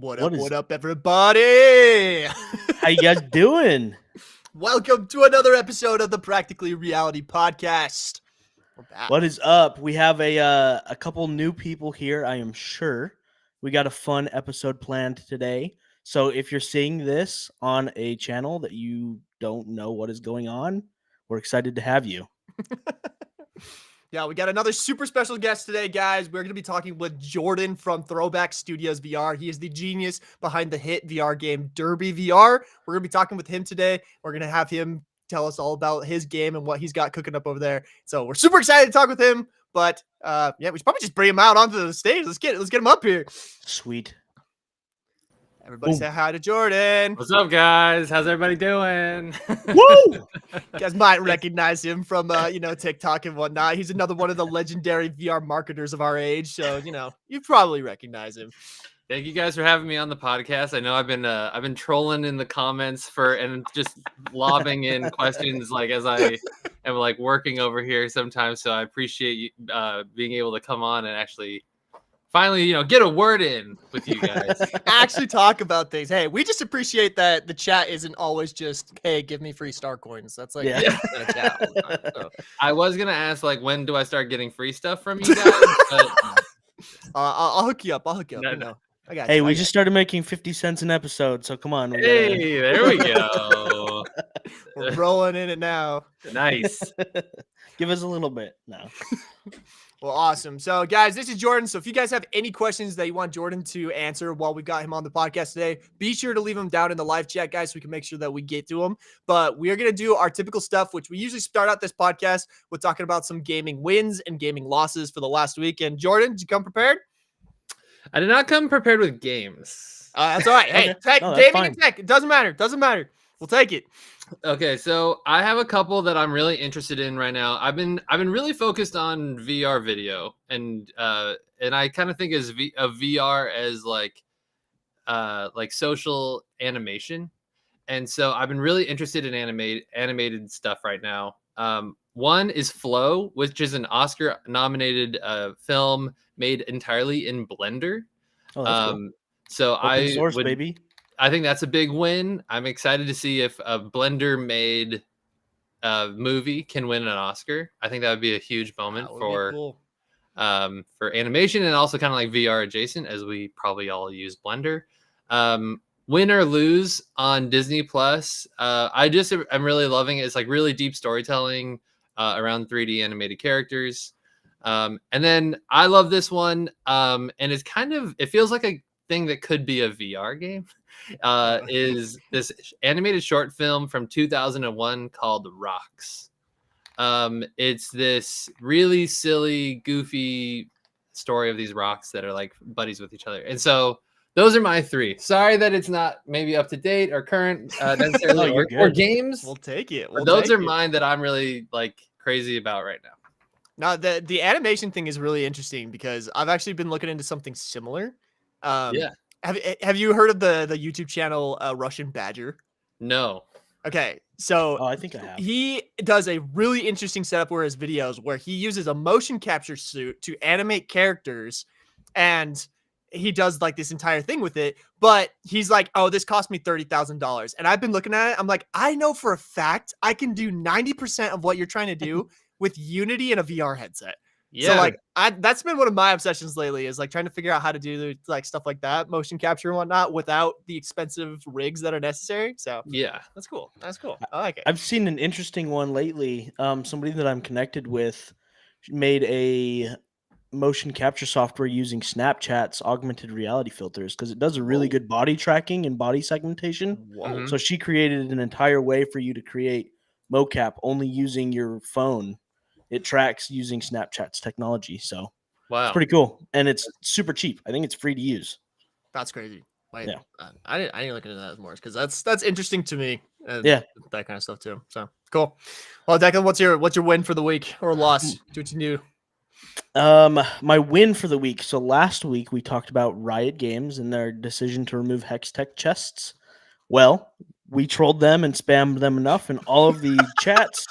What up, everybody? How you guys doing? Welcome to another episode of the Practically Reality Podcast. We're back. What is up? We have a couple new people here, I am sure. We got a fun episode planned today. So if you're seeing this on a channel that you don't know what is going on, we're excited to have you. Yeah, we got another super special guest today, guys. We're going to be talking with Jordan from Throwback Studios VR. He is the genius behind the hit VR game Derby VR. We're going to be talking with him today. We're going to have him tell us all about his game and what he's got cooking up over there. So we're super excited to talk with him. But yeah, we should probably just bring him out onto the stage. Let's get him up here. Sweet. Everybody say hi to Jordan. What's up, guys? How's everybody doing? Woo! You guys might recognize him from, TikTok and whatnot. He's another one of the legendary VR marketers of our age. So, you probably recognize him. Thank you guys for having me on the podcast. I know I've been trolling in the comments and just lobbing in questions like as I am like working over here sometimes. So I appreciate you being able to come on and actually finally, get a word in with you guys. Actually talk about things. Hey, we just appreciate that the chat isn't always just, hey, give me free star coins. That's like, So. I was going to ask, like, when do I start getting free stuff from you guys? But... I'll hook you up. No. I got hey, you. we just started making 50 cents an episode, so come on. Hey, there we go. We're rolling in it now. Nice. Give us a little bit now. Well, awesome. So, guys, this is Jordan. So if you guys have any questions that you want Jordan to answer while we've got him on the podcast today, be sure to leave them down in the live chat, guys, so we can make sure that we get to them. But we are going to do our typical stuff, which we usually start out this podcast with talking about some gaming wins and gaming losses for the last week. And Jordan, did you come prepared? I did not come prepared with games. That's all right. Hey, tech, gaming and tech. It doesn't matter. We'll take it. Okay, so I have a couple that I'm really interested in right now. I've been really focused on VR video, and I kind of think of VR as like social animation, and so I've been really interested in animated stuff right now. One is Flow, which is an Oscar-nominated film made entirely in Blender. Oh, that's cool. So Open source, baby. I think that's a big win. I'm excited to see if a Blender-made movie can win an Oscar. I think that would be a huge moment for animation and also kind of like VR adjacent, as we probably all use Blender. Win or lose on Disney Plus. I'm really loving it. It's like really deep storytelling around 3D animated characters. And then I love this one. And it feels like a thing that could be a VR game. Is this animated short film from 2001 called Rocks. It's this really silly, goofy story of these rocks that are like buddies with each other. And so those are my three. Sorry that it's not maybe up to date or current necessarily or games. We'll take it. Those are mine that I'm really like crazy about right now. Now, the animation thing is really interesting because I've actually been looking into something similar. Yeah. Have you heard of the YouTube channel Russian Badger? No. Okay, so I think I have. He does a really interesting setup where his videos where he uses a motion capture suit to animate characters, and he does like this entire thing with it. But he's like, "Oh, this cost me $30,000," and I've been looking at it. I'm like, I know for a fact I can do 90% of what you're trying to do with Unity and a VR headset. Yeah. So like that's been one of my obsessions lately is like trying to figure out how to do like stuff like that, motion capture and whatnot without the expensive rigs that are necessary. So yeah, that's cool. I like it. I've seen an interesting one lately. Somebody that I'm connected with made a motion capture software using Snapchat's augmented reality filters because it does a really good body tracking and body segmentation. Whoa. So she created an entire way for you to create mocap only using your phone. It tracks using Snapchat's technology. So wow, it's pretty cool. And it's super cheap. I think it's free to use. That's crazy. Like, yeah. I didn't look into that more because that's interesting to me. Yeah. That kind of stuff too. So cool. Well, Declan, what's your win for the week or loss? Do what you do. My win for the week. So last week we talked about Riot Games and their decision to remove Hextech chests. Well, we trolled them and spammed them enough in all of the chats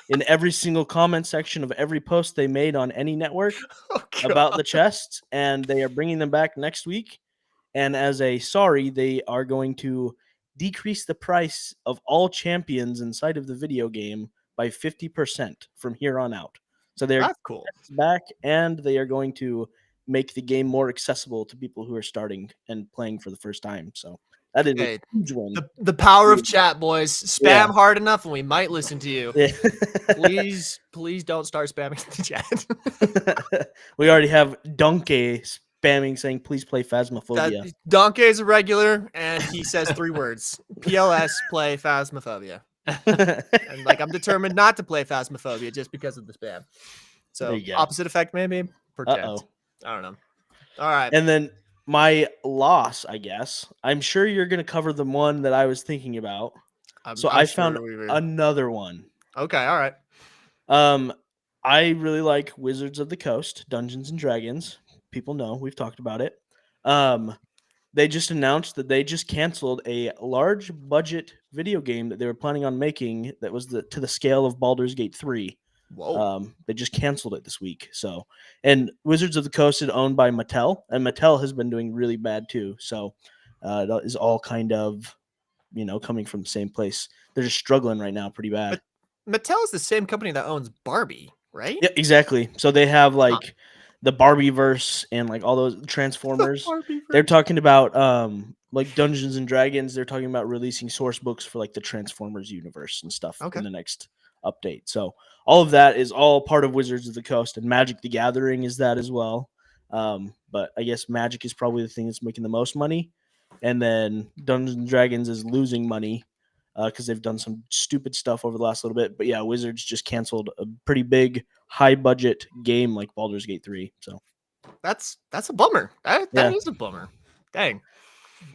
in every single comment section of every post they made on any network about the chests, and they are bringing them back next week. And as a sorry, they are going to decrease the price of all champions inside of the video game by 50% from here on out. So they're That's cool. back, and they are going to make the game more accessible to people who are starting and playing for the first time. So that is Hey, a huge one. the power of chat, boys. Spam hard enough and we might listen to you. Yeah. Please don't start spamming the chat. We already have Donkey spamming saying, please play Phasmophobia. Donkey is a regular, and he says 3 words. PLS, play Phasmophobia. And like I'm determined not to play Phasmophobia just because of the spam. So opposite effect maybe. Perchance. I don't know. All right. And then my loss, I guess. I'm sure you're going to cover the one that I was thinking about. I found another one. Okay, all right. I really like Wizards of the Coast, Dungeons and Dragons. People know we've talked about it. They just announced that they just canceled a large budget video game that they were planning on making that was to the scale of Baldur's Gate 3. Whoa. They just canceled it this week. So, and Wizards of the Coast is owned by Mattel, and Mattel has been doing really bad too. So, that is all kind of, coming from the same place. They're just struggling right now pretty bad. But Mattel is the same company that owns Barbie, right? Yeah, exactly. So they have the Barbieverse and like all those Transformers. They're talking about like Dungeons and Dragons. They're talking about releasing source books for like the Transformers universe and stuff in the next update. So all of that is all part of Wizards of the Coast, and Magic the Gathering is that as well. But I guess Magic is probably the thing that's making the most money, and then Dungeons and Dragons is losing money because they've done some stupid stuff over the last little bit. But yeah, Wizards just canceled a pretty big, high budget game like Baldur's Gate 3. So that's a bummer. That is a bummer. Dang.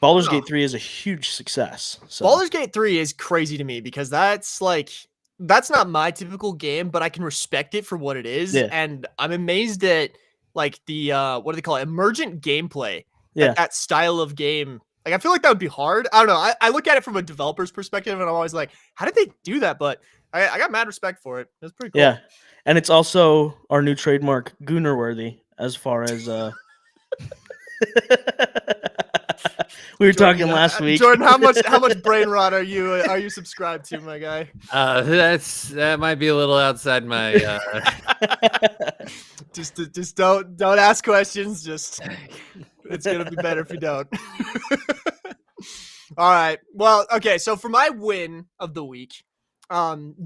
Baldur's Gate 3 is a huge success. So. Baldur's Gate 3 is crazy to me because that's not my typical game, but I can respect it for what it is. Yeah. And I'm amazed at like the what do they call it? Emergent gameplay. Yeah. That style of game. Like I feel like that would be hard. I don't know. I look at it from a developer's perspective and I'm always like, how did they do that? But I got mad respect for it. It's pretty cool. Yeah. And it's also our new trademark, Gooner-worthy, as far as we were talking last week. Jordan, how much brain rot are you subscribed to, my guy? That might be a little outside my just don't ask questions. Just it's gonna be better if you don't. All right. Well, okay. So for my win of the week,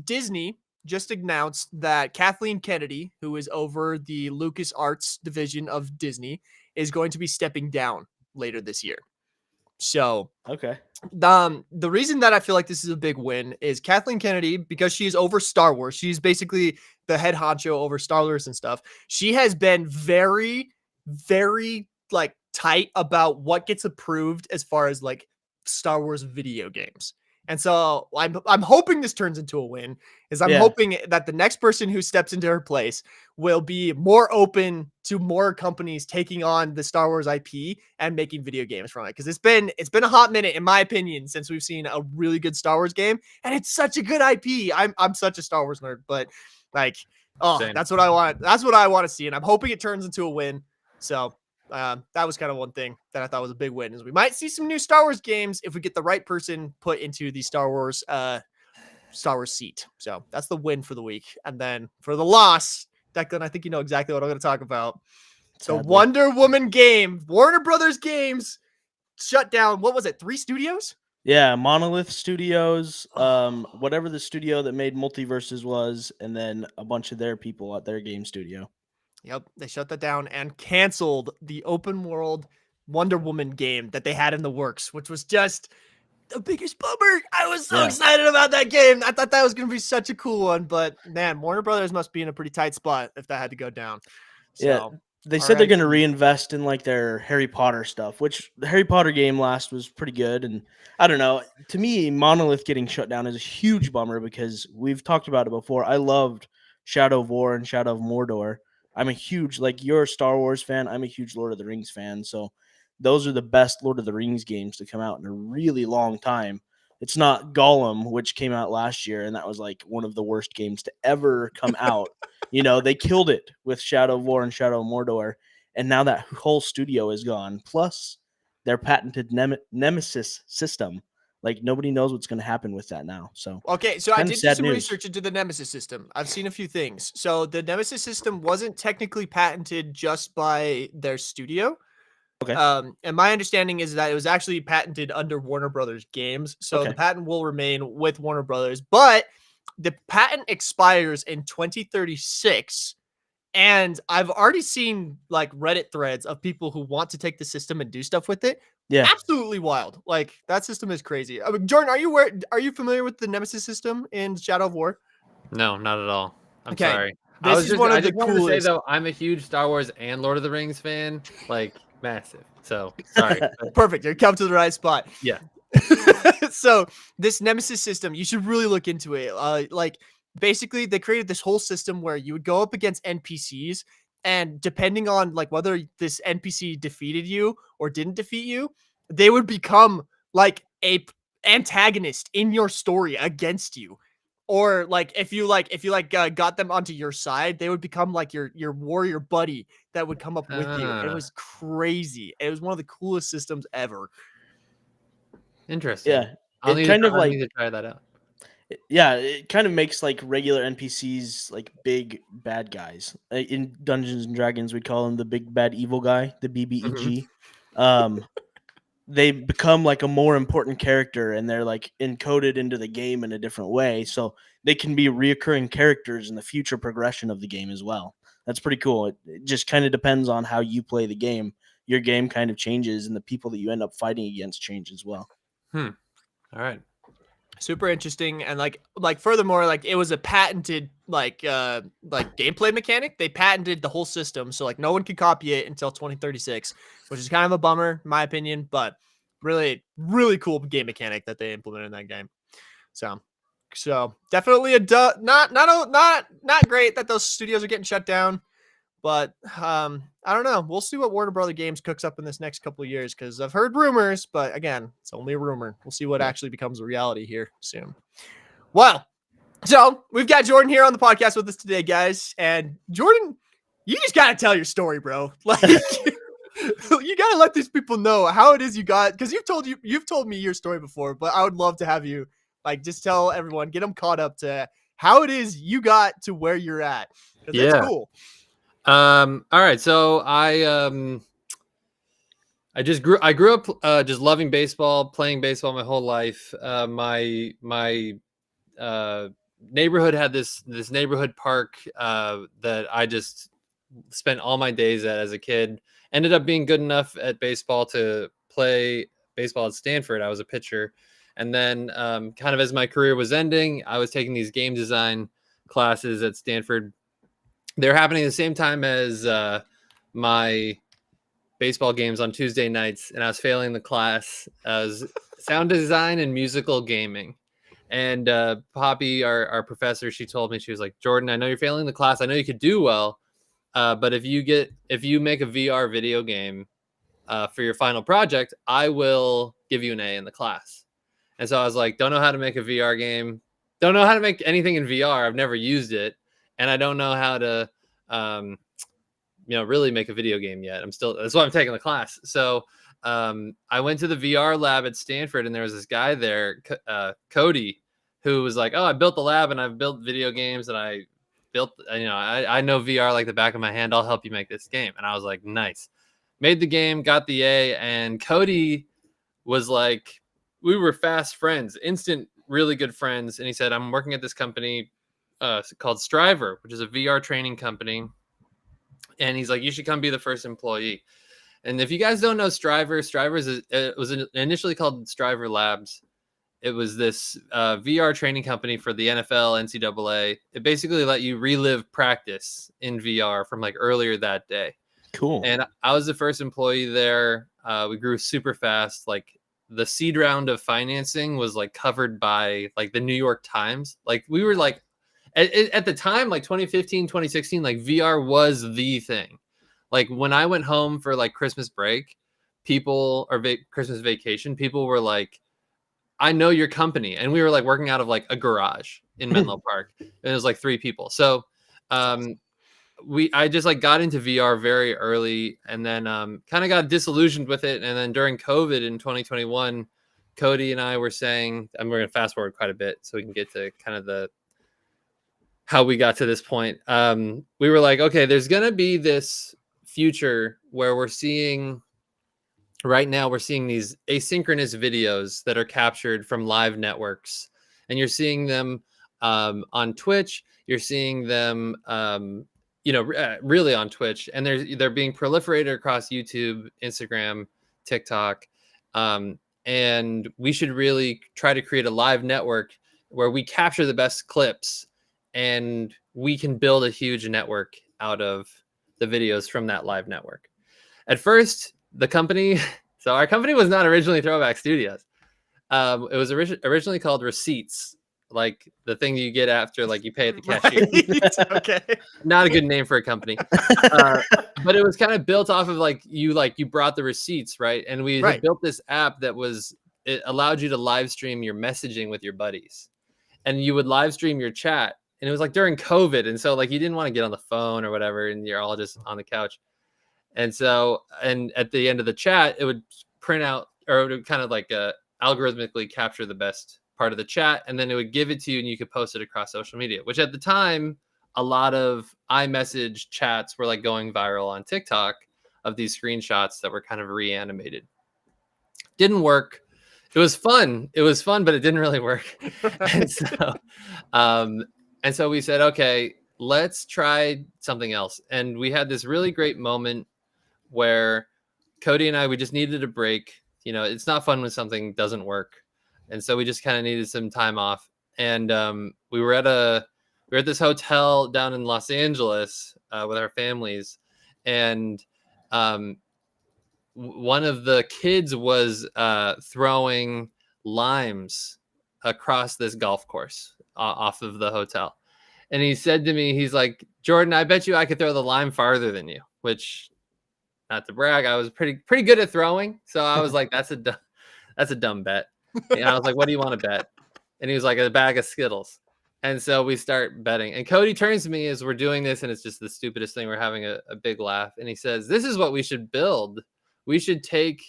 Disney just announced that Kathleen Kennedy, who is over the LucasArts division of Disney, is going to be stepping down later this year. So, okay. The reason that I feel like this is a big win is Kathleen Kennedy, because she's over Star Wars. She's basically the head honcho over Star Wars and stuff. She has been very, very like tight about what gets approved as far as like Star Wars video games. And so I'm hoping this turns into a win. I'm hoping that the next person who steps into her place will be more open to more companies taking on the Star Wars IP and making video games from it. Because it's been a hot minute, in my opinion, since we've seen a really good Star Wars game, and it's such a good IP. I'm such a Star Wars nerd, but like, Same. That's what I want. That's what I want to see, and I'm hoping it turns into a win. So. That was kind of one thing that I thought was a big win, is we might see some new Star Wars games if we get the right person put into the Star Wars seat. So that's the win for the week. And then for the loss, Declan, I think you know exactly what I'm going to talk about. Sadly. The Wonder Woman game, Warner Brothers Games shut down. What was it? 3 studios? Yeah, Monolith Studios, whatever the studio that made Multiverses was, and then a bunch of their people at their game studio. Yep, they shut that down and canceled the open world Wonder Woman game that they had in the works, which was just the biggest bummer. I was so excited about that game. I thought that was going to be such a cool one, but man, Warner Brothers must be in a pretty tight spot if that had to go down. So, yeah, they said they're going to reinvest in like their Harry Potter stuff, which the Harry Potter game last was pretty good. And I don't know, to me, Monolith getting shut down is a huge bummer because we've talked about it before. I loved Shadow of War and Shadow of Mordor. I'm a huge, like, you're a Star Wars fan. I'm a huge Lord of the Rings fan. So those are the best Lord of the Rings games to come out in a really long time. It's not Gollum, which came out last year, and that was like one of the worst games to ever come out. They killed it with Shadow of War and Shadow of Mordor, and now that whole studio is gone. Plus, their patented Nemesis system. Like nobody knows what's going to happen with that now. So okay, so I did do some news. research into the Nemesis system. I've seen a few things. So the Nemesis system wasn't technically patented just by their studio. Okay. And my understanding is that it was actually patented under Warner Brothers Games. So the patent will remain with Warner Brothers, but the patent expires in 2036. And I've already seen like Reddit threads of people who want to take the system and do stuff with it. Yeah. Absolutely wild. Like that system is crazy. I mean, Jordan, are you familiar with the Nemesis system in Shadow of War? No, not at all. I'm Okay. sorry. This is one of the wanted to say coolest. though, I'm a huge Star Wars and Lord of the Rings fan, like massive. So sorry. Perfect. You come to the right spot. Yeah. So this Nemesis system, you should really look into it. Like basically they created this whole system where you would go up against NPCs, and depending on like whether this NPC defeated you or didn't defeat you, they would become like a antagonist in your story against you. Or like if you got them onto your side, they would become like your warrior buddy that would come up with you. It was crazy. It was one of the coolest systems ever. Interesting. Yeah. I'll need to try that out. Yeah, it kind of makes like regular NPCs like big bad guys. In Dungeons and Dragons, we'd call him the big bad evil guy, the BBEG. They become like a more important character, and they're like encoded into the game in a different way, so they can be reoccurring characters in the future progression of the game as well. That's pretty cool. It just kind of depends on how you play the game. Your game kind of changes, and the people that you end up fighting against change as well. All right. Super interesting. And like furthermore, like it was a patented like gameplay mechanic. They patented the whole system, so like no one could copy it until 2036, which is kind of a bummer in my opinion, but really cool game mechanic that they implemented in that game. So definitely not great that those studios are getting shut down. But I don't know. We'll see what Warner Brother Games cooks up in this next couple of years, because I've heard rumors, but again, it's only a rumor. We'll see what actually becomes a reality here soon. Well, so we've got Jordan here on the podcast with us today, guys. And Jordan, you just got to tell your story, bro. Like, you got to let these people know how it is you got, because you've told me your story before, but I would love to have you like just tell everyone, get them caught up to how it is you got to where you're at. Yeah. That's cool. All right. So I grew up just loving baseball, playing baseball my whole life. My neighborhood had this neighborhood park that I just spent all my days at as a kid. Ended up being good enough at baseball to play baseball at Stanford. I was a pitcher. And then kind of as my career was ending, I was taking these game design classes at Stanford. They're happening at the same time as my baseball games on Tuesday nights, and I was failing the class as sound design and musical gaming. And Poppy, our professor, she told me, she was like, Jordan, I know you're failing the class. I know you could do well, but if you make a VR video game for your final project, I will give you an A in the class. And so I was like, don't know how to make a VR game. Don't know how to make anything in VR. I've never used it. And I don't know how to, really make a video game yet. That's why I'm taking the class. So I went to the VR lab at Stanford, and there was this guy there, Cody, who was like, oh, I built the lab and I've built video games, and I built, I know VR like the back of my hand. I'll help you make this game. And I was like, nice. Made the game, got the A, and Cody was like, we were fast friends, instant, really good friends. And he said, I'm working at this company called Striver, which is a VR training company. And he's like, you should come be the first employee. And if you guys don't know Striver was initially called Striver Labs. It was this VR training company for the NFL, NCAA. It basically let you relive practice in VR from like earlier that day. Cool. And I was the first employee there. We grew super fast. Like the seed round of financing was like covered by like the New York Times. Like we were like, at the time, like 2015, 2016, like VR was the thing. Like when I went home for like Christmas break, Christmas vacation, people were like, I know your company. And we were like working out of like a garage in Menlo Park. And it was like 3 people. So I just like got into VR very early, and then kind of got disillusioned with it. And then during COVID in 2021, Cody and I were saying, and we're gonna fast forward quite a bit so we can get to kind of the how we got to this point. We were like, okay, there's gonna be this future where we're seeing these asynchronous videos that are captured from live networks, and you're seeing them on Twitch. You're seeing them, really on Twitch, and they're being proliferated across YouTube, Instagram, TikTok, and we should really try to create a live network where we capture the best clips, and we can build a huge network out of the videos from that live network. At first, so our company was not originally Throwback Studios. It was originally called Receipts, like the thing you get after like you pay at the cashier. Right. Okay. Not a good name for a company. But it was kind of built off of like you brought the receipts, right? And we had built this app it allowed you to live stream your messaging with your buddies. And you would live stream your chat. And it was like during COVID. And so like you didn't want to get on the phone or whatever, and you're all just on the couch. And so, and at the end of the chat, it would print out, or it would kind of like algorithmically capture the best part of the chat, and then it would give it to you, and you could post it across social media, which at the time, a lot of iMessage chats were like going viral on TikTok of these screenshots that were kind of reanimated. Didn't work. It was fun, but it didn't really work. And so we said, okay, let's try something else. And we had this really great moment where Cody and I, we just needed a break. It's not fun when something doesn't work. And so we just kind of needed some time off. And we were at this hotel down in Los Angeles with our families. And one of the kids was throwing limes across this golf course off of the hotel. And he said to me, he's like, Jordan, I bet you I could throw the lime farther than you, which, not to brag, I was pretty good at throwing. So I was like, that's a dumb bet. And I was like, what do you want to bet? And he was like, a bag of Skittles. And so we start betting. And Cody turns to me as we're doing this, and it's just the stupidest thing. We're having a big laugh. And he says, this is what we should build. We should take,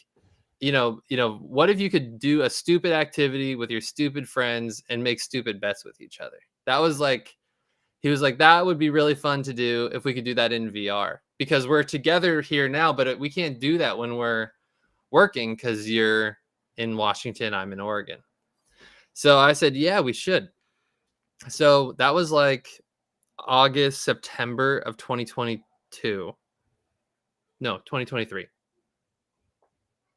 what if you could do a stupid activity with your stupid friends and make stupid bets with each other? That was like, he was like, that would be really fun to do if we could do that in VR, because we're together here now, but we can't do that when we're working because you're in Washington, I'm in Oregon. So I said, yeah, we should. So that was like August, September of 2022. No, 2023.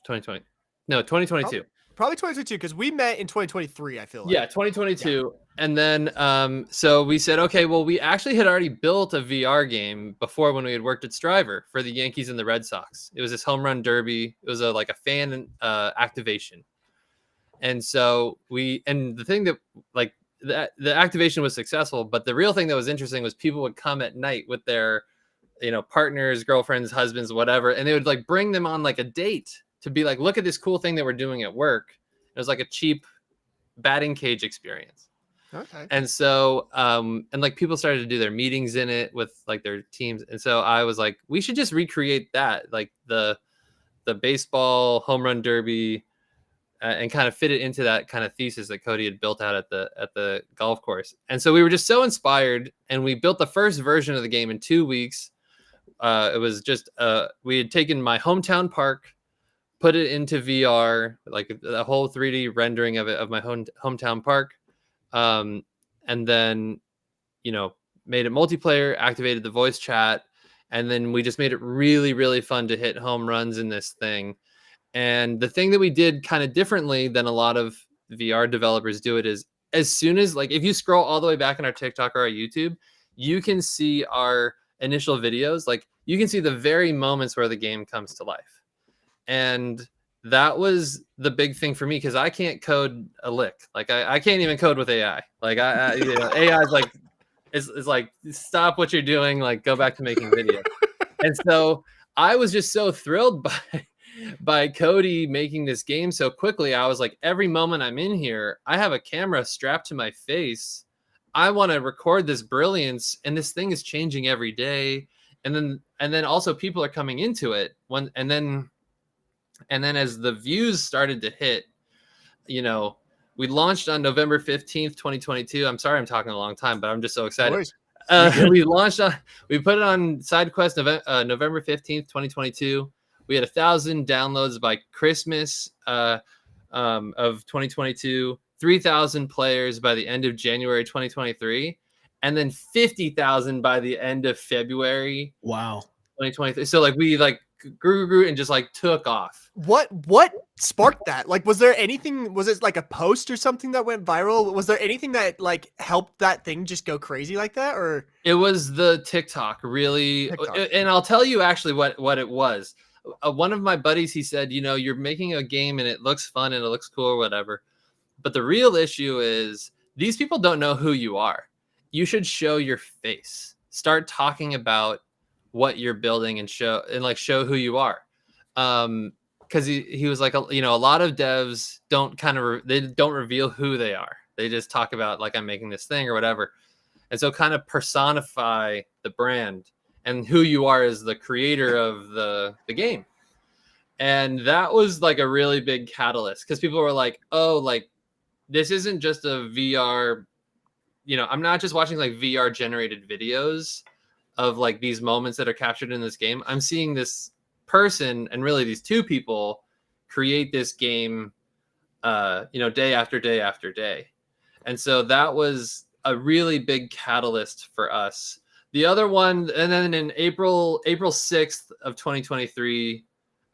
2020. No, 2022. Probably 2022, because we met in 2023, I feel like. Yeah, 2022. Yeah. And then, so we said, okay, well, we actually had already built a VR game before when we had worked at Striver for the Yankees and the Red Sox. It was this home run derby. It was like a fan activation. And so the thing that like the activation was successful, but the real thing that was interesting was people would come at night with their, partners, girlfriends, husbands, whatever. And they would like bring them on like a date to be like, look at this cool thing that we're doing at work. It was like a cheap batting cage experience. Okay. And so, and like people started to do their meetings in it with like their teams. And so I was like, we should just recreate that, like the baseball home run derby, and kind of fit it into that kind of thesis that Cody had built out at the golf course. And so we were just so inspired, and we built the first version of the game in 2 weeks. It was just, we had taken my hometown park, put it into VR, like a whole 3D rendering of it, of my hometown park. And then, made it multiplayer, activated the voice chat, and then we just made it really, really fun to hit home runs in this thing. And the thing that we did kind of differently than a lot of VR developers do it is, as soon as, like, if you scroll all the way back on our TikTok or our YouTube, you can see our initial videos. Like, you can see the very moments where the game comes to life. And that was the big thing for me, because I can't code a lick. Like, I can't even code with AI. Like, AI is like, it's like, stop what you're doing, like, go back to making videos. And so I was just so thrilled by Cody making this game so quickly. I was like, every moment I'm in here, I have a camera strapped to my face, I want to record this brilliance, and this thing is changing every day. And then also people are coming into it and then as the views started to hit, we launched on November 15th, 2022. I'm sorry I'm talking a long time, but I'm just so excited. We put it on SideQuest November 15th, 2022. We had 1,000 downloads by Christmas of 2022, 3,000 players by the end of January 2023, and then 50,000 by the end of February. Wow. 2023. So like we like grew and just like took off. What sparked that? Like, was it like a post or something that went viral? Was there anything that like helped that thing just go crazy like that? Or it was the TikTok, really. And I'll tell you actually what it was. One of my buddies, he said, you're making a game and it looks fun and it looks cool or whatever. But the real issue is these people don't know who you are. You should show your face. Start talking about what you're building and show who you are. Because he was like, a lot of devs they don't reveal who they are. They just talk about like, I'm making this thing or whatever. And so kind of personify the brand and who you are as the creator of the game. And that was like a really big catalyst because people were like, oh, like this isn't just a VR, I'm not just watching like VR generated videos of like these moments that are captured in this game. I'm seeing this person and really these two people create this game, day after day after day. And so that was a really big catalyst for us. The other one, and then in April 6th of 2023,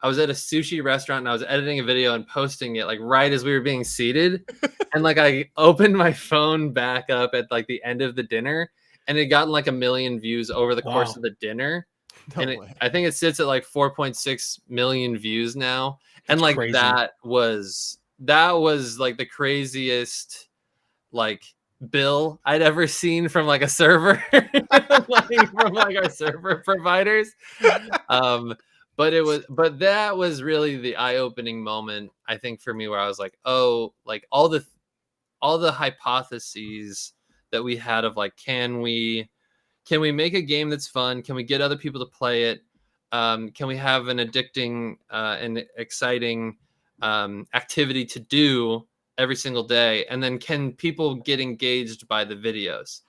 I was at a sushi restaurant and I was editing a video and posting it like right as we were being seated. And like I opened my phone back up at like the end of the dinner and it got like 1 million views over the course of the dinner. I think it sits at like 4.6 million views now. And like crazy. that was like the craziest like bill I'd ever seen from like a server from like our server providers. But that was really the eye-opening moment, I think, for me, where I was like, oh, like all the hypotheses that we had of like, can we make a game that's fun? Can we get other people to play it? Can we have an addicting and exciting activity to do every single day? And then can people get engaged by the videos?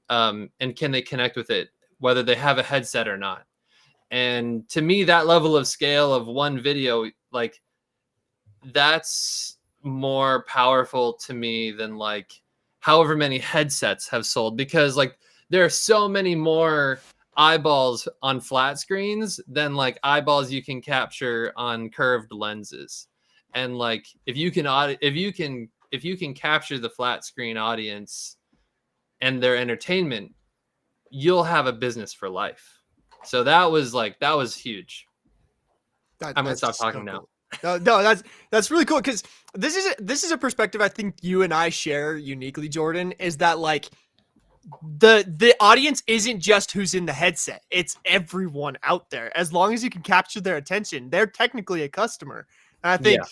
And can they connect with it, whether they have a headset or not? And to me, that level of scale of one video, like that's more powerful to me than like however many headsets have sold, because like there are so many more eyeballs on flat screens than like eyeballs you can capture on curved lenses. And like if you can capture the flat screen audience and their entertainment, you'll have a business for life. So that was huge. I'm gonna stop talking now. No, that's really cool, because this is a perspective I think you and I share uniquely, Jordan, is that like the audience isn't just who's in the headset. It's everyone out there. As long as you can capture their attention, they're technically a customer. And I think,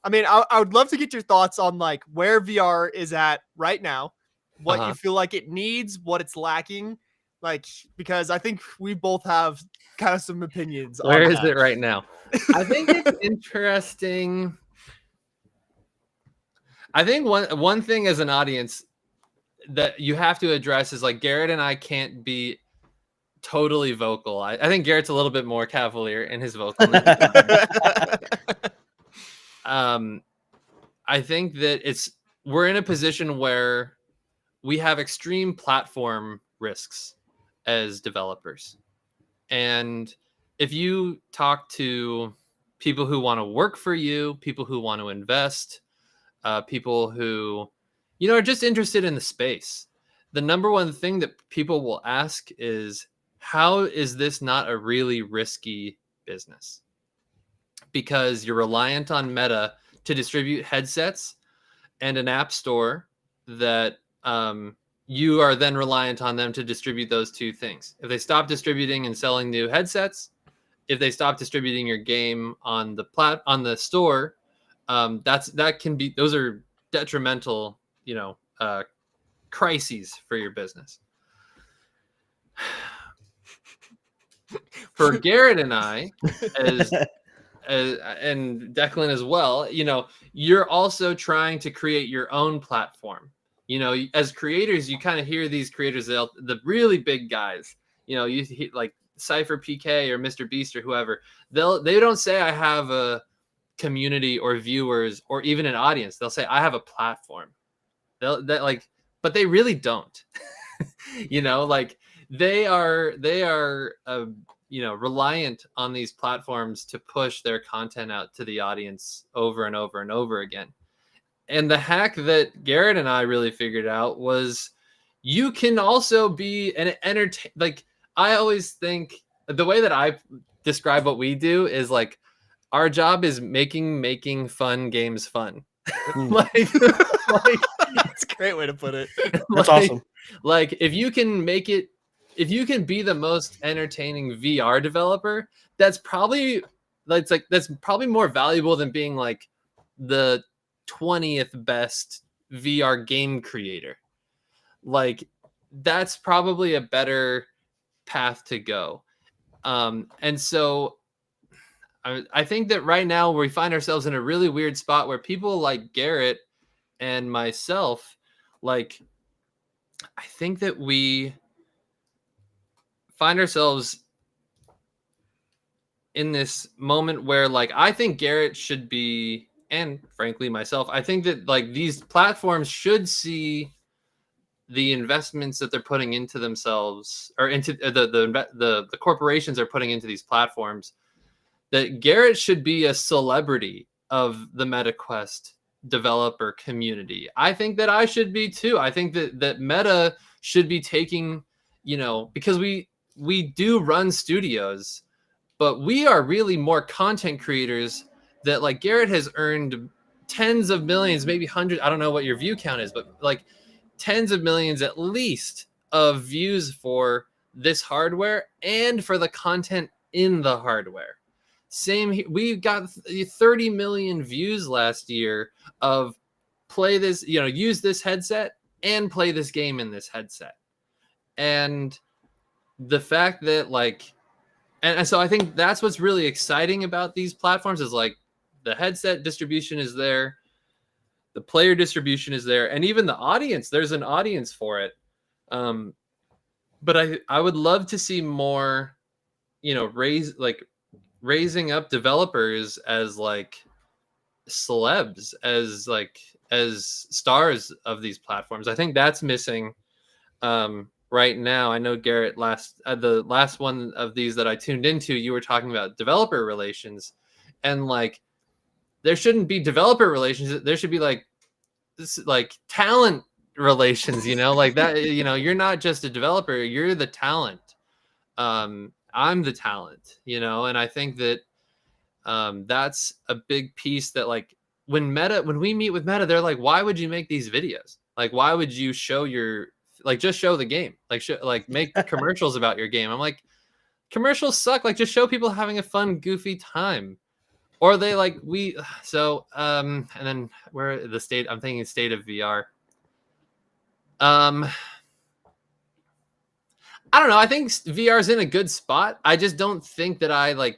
I mean, I would love to get your thoughts on like where VR is at right now, what you feel like it needs, what it's lacking. Like, because I think we both have kind of some opinions. Where is it right now? I think it's interesting. I think one thing as an audience that you have to address is like Garrett and I can't be totally vocal. I think Garrett's a little bit more cavalier in his vocalness. I think that we're in a position where we have extreme platform risks as developers. And if you talk to people who want to work for you, people who want to invest, people who, are just interested in the space, the number one thing that people will ask is, how is this not a really risky business? Because you're reliant on Meta to distribute headsets and an app store that you are then reliant on them to distribute those two things. If they stop distributing and selling new headsets, if they stop distributing your game on the store, those are detrimental, crises for your business. For Garrett and I, and Declan as well, you're also trying to create your own platform. As creators, you kind of hear these creators, the really big guys, you like Cypher PK or Mr. Beast or whoever, they don't say I have a community or viewers or even an audience. They'll say I have a platform. But they really don't. Like they are reliant on these platforms to push their content out to the audience over and over and over again. And the hack that Garrett and I really figured out was you can also be an entertain. Like I always think the way that I describe what we do is like our job is making fun games fun. like That's a great way to put it. That's awesome. Like if you can be the most entertaining VR developer, that's probably more valuable than being like the 20th best VR game creator. Like that's probably a better path to go. And so I think that right now we find ourselves in a really weird spot where people like Garrett and myself, like, I think that we find ourselves in this moment where, like, I think Garrett should be, and frankly myself, I think that like these platforms should see the investments that they're putting into themselves, or into the corporations are putting into these platforms, that Garrett should be a celebrity of the MetaQuest developer community. I think that I should be too. I think that Meta should be taking, because we do run studios, but we are really more content creators that, like, Garrett has earned tens of millions, maybe hundreds. I don't know what your view count is, but like tens of millions at least of views for this hardware and for the content in the hardware. Same, we got 30 million views last year of play this, use this headset and play this game in this headset. And the fact that and so I think that's what's really exciting about these platforms is like the headset distribution is there, the player distribution is there, and even the audience, there's an audience for it. But I would love to see more, raising up developers as like celebs, as stars of these platforms. I think that's missing right now. I know Garrett, the last one of these that I tuned into, you were talking about developer relations, and like there shouldn't be developer relations. There should be like talent relations, like that. You're not just a developer, you're the talent. I'm the talent, and I think that that's a big piece that, like, when we meet with Meta, they're like, why would you make these videos? Like, why would you show just show the game, make commercials about your game? I'm like, commercials suck. Like, just show people having a fun, goofy time. Or they and then where the state, I'm thinking state of VR. I don't know. I think VR is in a good spot. I just don't think that I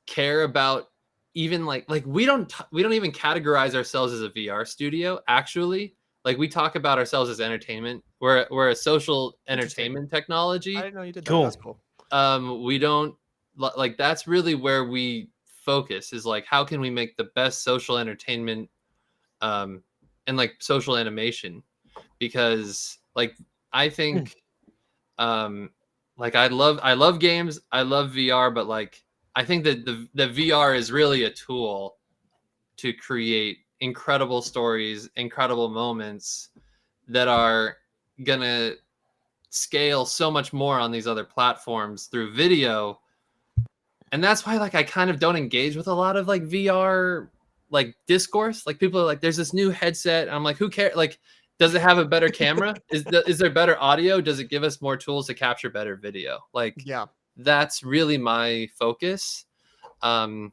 care about even we don't even categorize ourselves as a VR studio. Actually, we talk about ourselves as entertainment. We're a social entertainment technology. I didn't know you did that. Cool. That's cool. We don't that's really where we focus, is how can we make the best social entertainment and social animation, because I think I love games, I love VR, but I think that the VR is really a tool to create incredible stories, incredible moments that are gonna scale so much more on these other platforms through video. And that's why I kind of don't engage with a lot of VR discourse. People are like, there's this new headset. I'm like, who cares? Does it have a better camera? Is there better audio? Does it give us more tools to capture better video? Yeah, that's really my focus. I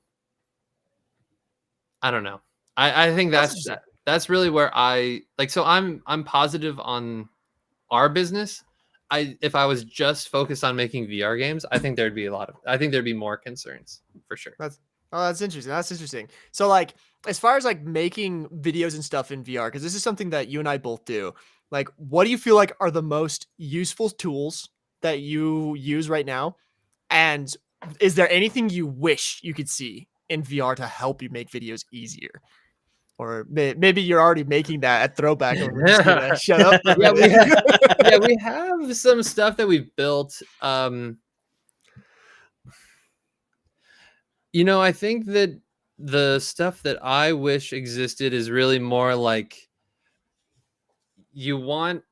don't know. I think that's that's really where I like. So I'm positive on our business. If I was just focused on making VR games, I think there'd be more concerns for sure. That's interesting. That's interesting. So like, as far as like making videos and stuff in VR, because this is something that you and I both do. Like, what do you feel like are the most useful tools that you use right now? And is there anything you wish you could see in VR to help you make videos easier? Or maybe you're already making that at Throwback, and we're just gonna shut up. We have some stuff that we've built. I think that the stuff that I wish existed is really more like you want,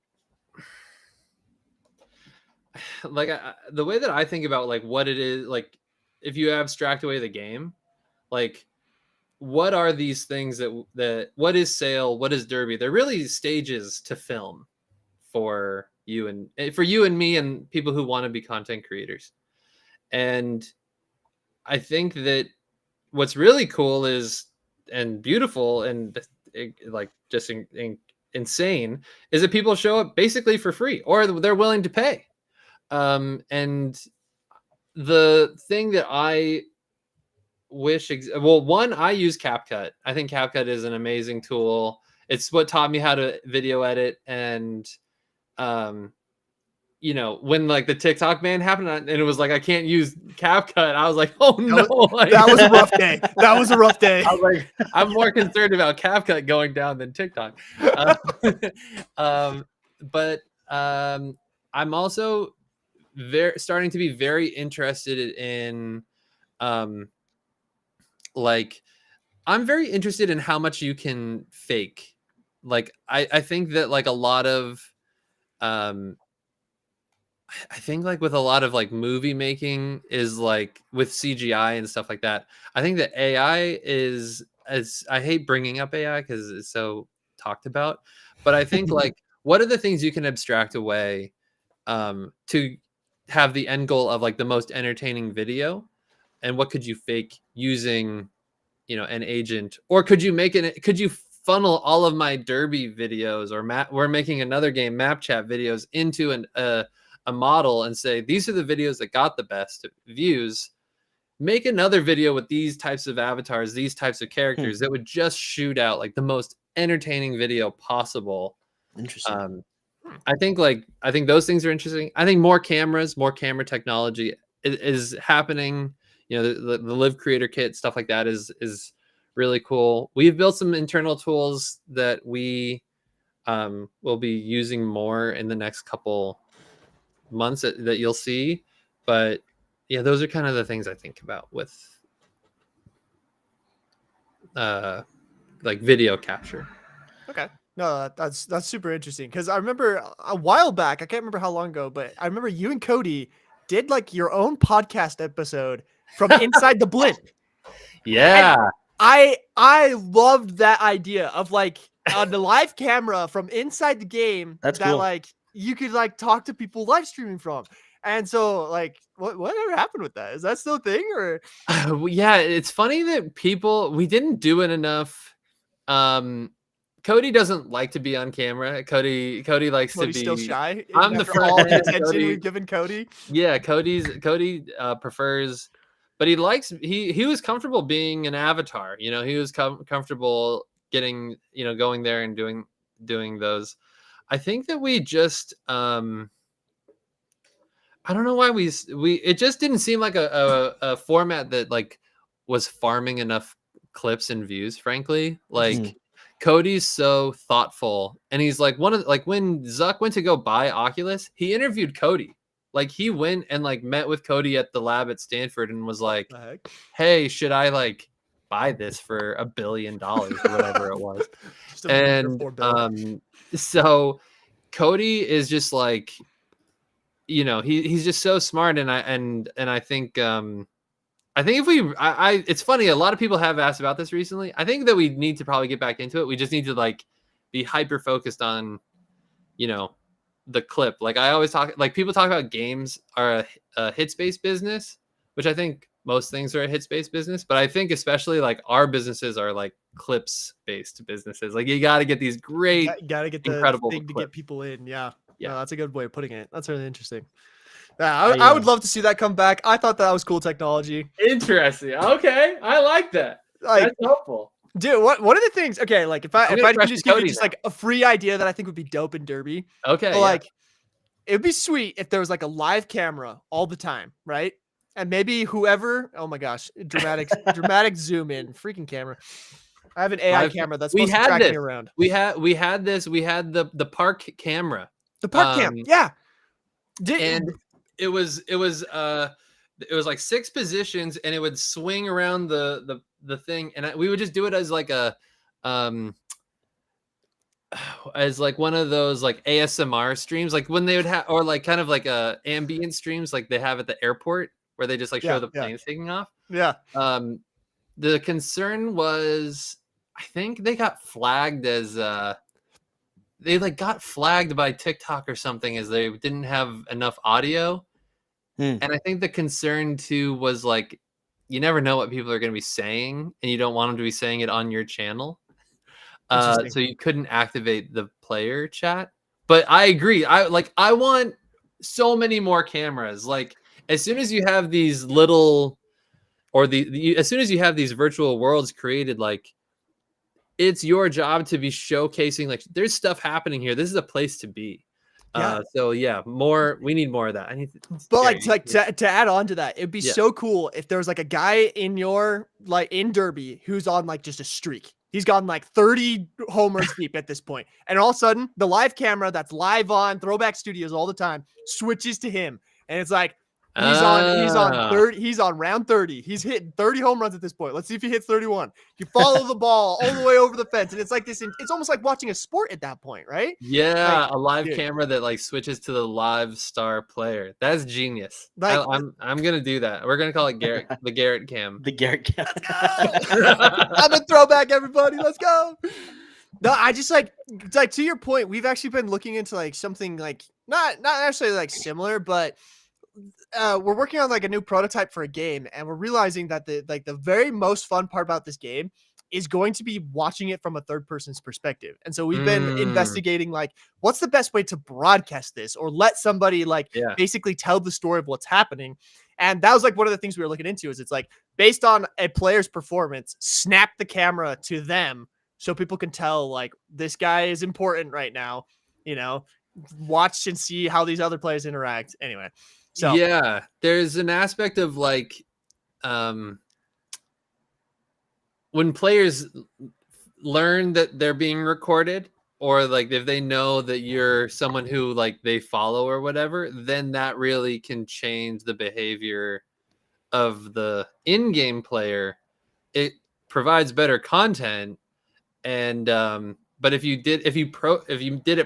like the way that I think about like what it is, like if you abstract away the game, like what are these things that what is Sail, what is Derby? They're really stages to film for you and me and people who want to be content creators. And I think that what's really cool is, and beautiful and like just insane, is that people show up basically for free or they're willing to pay. And the thing that I wish, one, I use CapCut. I think CapCut is an amazing tool. It's what taught me how to video edit. And when like the TikTok ban happened and it was like I can't use CapCut, I was like, oh no, that was a rough day. That was a rough day. I was like, I'm more concerned about CapCut going down than TikTok. But I'm also starting to be very interested in like I'm very interested in how much you can fake. Like I think that like a lot of I think like with a lot of like movie making is like with CGI and stuff like that. I think that AI is, as I hate bringing up AI because it's so talked about, but I think like what are the things you can abstract away to have the end goal of like the most entertaining video, and what could you fake using, an agent, or could you funnel all of my Derby videos or we're making another game map chat videos into a model and say, these are the videos that got the best views. Make another video with these types of avatars, these types of characters that would just shoot out like the most entertaining video possible. Interesting. I think those things are interesting. I think more camera technology is happening. The Live Creator Kit, stuff like that is really cool. We've built some internal tools that we will be using more in the next couple months that you'll see. But yeah, those are kind of the things I think about with like video capture. Okay. No, that's super interesting, because I remember a while back, I can't remember how long ago, but I remember you and Cody did like your own podcast episode from inside the blimp. Yeah. And I loved that idea of like on the live camera from inside the game. That's that cool. Like you could like talk to people live streaming from. And so like whatever happened with that? Is that still a thing, or? Yeah, it's funny that we didn't do it enough. Cody doesn't like to be on camera. Cody likes to be still shy. I'm the all the first attention we've given Cody. Yeah, Cody prefers, but he was comfortable being an avatar. He was comfortable getting, going there and doing those. I think that we just I don't know why it just didn't seem like a format that like was farming enough clips and views, frankly. Like Cody's so thoughtful, and he's like when Zuck went to go buy Oculus, he interviewed Cody. Like he went and like met with Cody at the lab at Stanford and was like, hey, should I like buy this for $1 billion or whatever it was? And so Cody is just like, he's just so smart. And I think if it's funny, a lot of people have asked about this recently. I think that we need to probably get back into it. We just need to like be hyper focused on, the clip. Like I always people talk about games are a hits based business, which I think most things are a hits-based business, but I think especially like our businesses are like clips-based businesses. Like you got to get these great, gotta get the incredible thing to clips. get people in. Yeah. Yeah. No, that's a good way of putting it. That's really interesting. Yeah, I would love to see that come back. I thought that was cool technology. Interesting. Okay, I like that. Like, That's helpful. dude, what are the things? Okay, like if I could press just the give you Cody just now. like a free idea that I think would be dope in Derby. Okay. But, like it would be sweet if there was like a live camera all the time, right? And maybe whoever, oh my gosh, dramatic zoom in, freaking camera. I have an AI camera that's supposed to track me around. We had this. We had the park camera. The park cam, yeah. And it was like 6 positions, and it would swing around the thing, and we would just do it as like a as like one of those like ASMR streams, like when they would have, or like kind of like a ambient streams like they have at the airport where they just like show the planes taking off. Yeah. The concern was, I think they got flagged as they like got flagged by TikTok or something as they didn't have enough audio. And I think the concern too was like, you never know what people are going to be saying, and you don't want them to be saying it on your channel. So you couldn't activate the player chat. But I agree. I want so many more cameras. Like as soon as you have these little, or as soon as you have these virtual worlds created, like it's your job to be showcasing like there's stuff happening here. This is a place to be. So yeah, we need more of that. To add on to that, it'd be so cool if there was like a guy in your in Derby who's on like just a streak. He's gotten like 30 homers deep at this point. And all of a sudden the live camera that's live on Throwback Studios all the time switches to him. And it's like, he's on round 30. He's hitting 30 home runs at this point. Let's see if he hits 31. You follow the ball all the way over the fence, and it's like this. It's almost like watching a sport at that point, right? Yeah, a live camera that like switches to the live star player. That's genius. I'm gonna do that. We're gonna call it Garrett, the Garrett cam. The Garrett cam. I'm a throwback, everybody. Let's go. No, I just it's like to your point. We've actually been looking into like something like not necessarily like similar, but. We're working on like a new prototype for a game, and we're realizing that the very most fun part about this game is going to be watching it from a third person's perspective. And so we've been investigating like what's the best way to broadcast this or let somebody basically tell the story of what's happening. And that was like one of the things we were looking into is it's like based on a player's performance, snap the camera to them so people can tell like this guy is important right now, watch and see how these other players interact. Anyway. So yeah, there's an aspect of like when players learn that they're being recorded, or like if they know that you're someone who like they follow or whatever, then that really can change the behavior of the in-game player. It provides better content, and but if you did it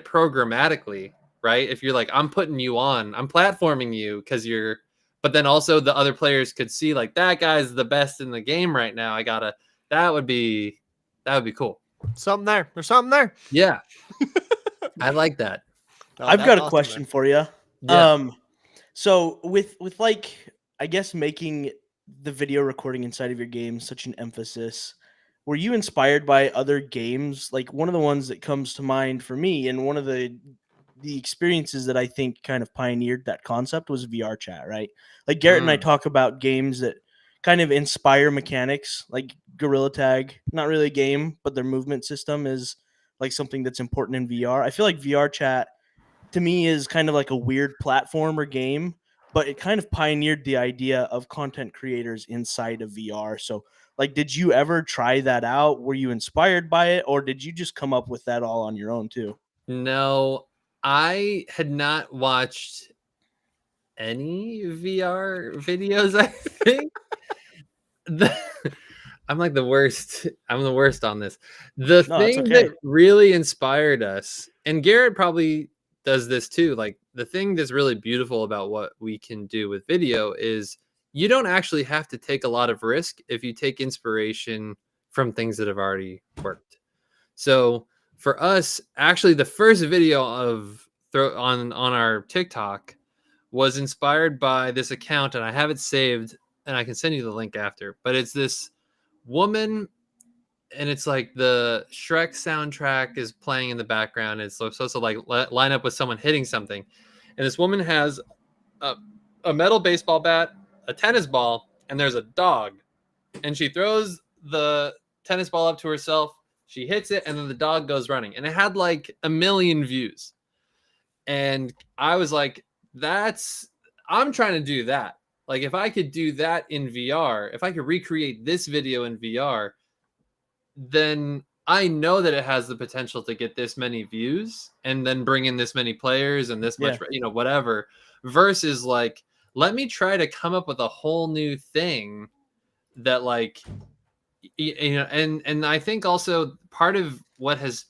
programmatically, right? If you're like, I'm putting you on, I'm platforming you because but then also the other players could see like that guy's the best in the game right now. That would be cool. Something there. There's something there. Yeah. I like that. I've got a question for you. Yeah. So with like, I guess making the video recording inside of your game such an emphasis, were you inspired by other games? Like one of the ones that comes to mind for me, and one of the experiences that I think kind of pioneered that concept was VR chat, right? Like Garrett and I talk about games that kind of inspire mechanics, like Gorilla Tag, not really a game, but their movement system is like something that's important in VR. I feel like VR chat to me is kind of like a weird platformer game, but it kind of pioneered the idea of content creators inside of VR. So like, did you ever try that out? Were you inspired by it, or did you just come up with that all on your own too? No, I had not watched any VR videos, I think. I'm like the worst. I'm the worst on this. The thing that really inspired us, and Garrett probably does this too, like the thing that's really beautiful about what we can do with video is you don't actually have to take a lot of risk if you take inspiration from things that have already worked. So for us, actually, the first video on our TikTok was inspired by this account, and I have it saved. and I can send you the link after, but it's this woman, and it's like the Shrek soundtrack is playing in the background. It's supposed to like line up with someone hitting something, and this woman has a metal baseball bat, a tennis ball, and there's a dog, and she throws the tennis ball up to herself. She hits it, and then the dog goes running, and it had like 1 million views. And I was like, I'm trying to do that. Like, if I could do that in VR, if I could recreate this video in VR, then I know that it has the potential to get this many views and then bring in this many players and this much, whatever, versus like, let me try to come up with a whole new thing that like, and I think also part of what has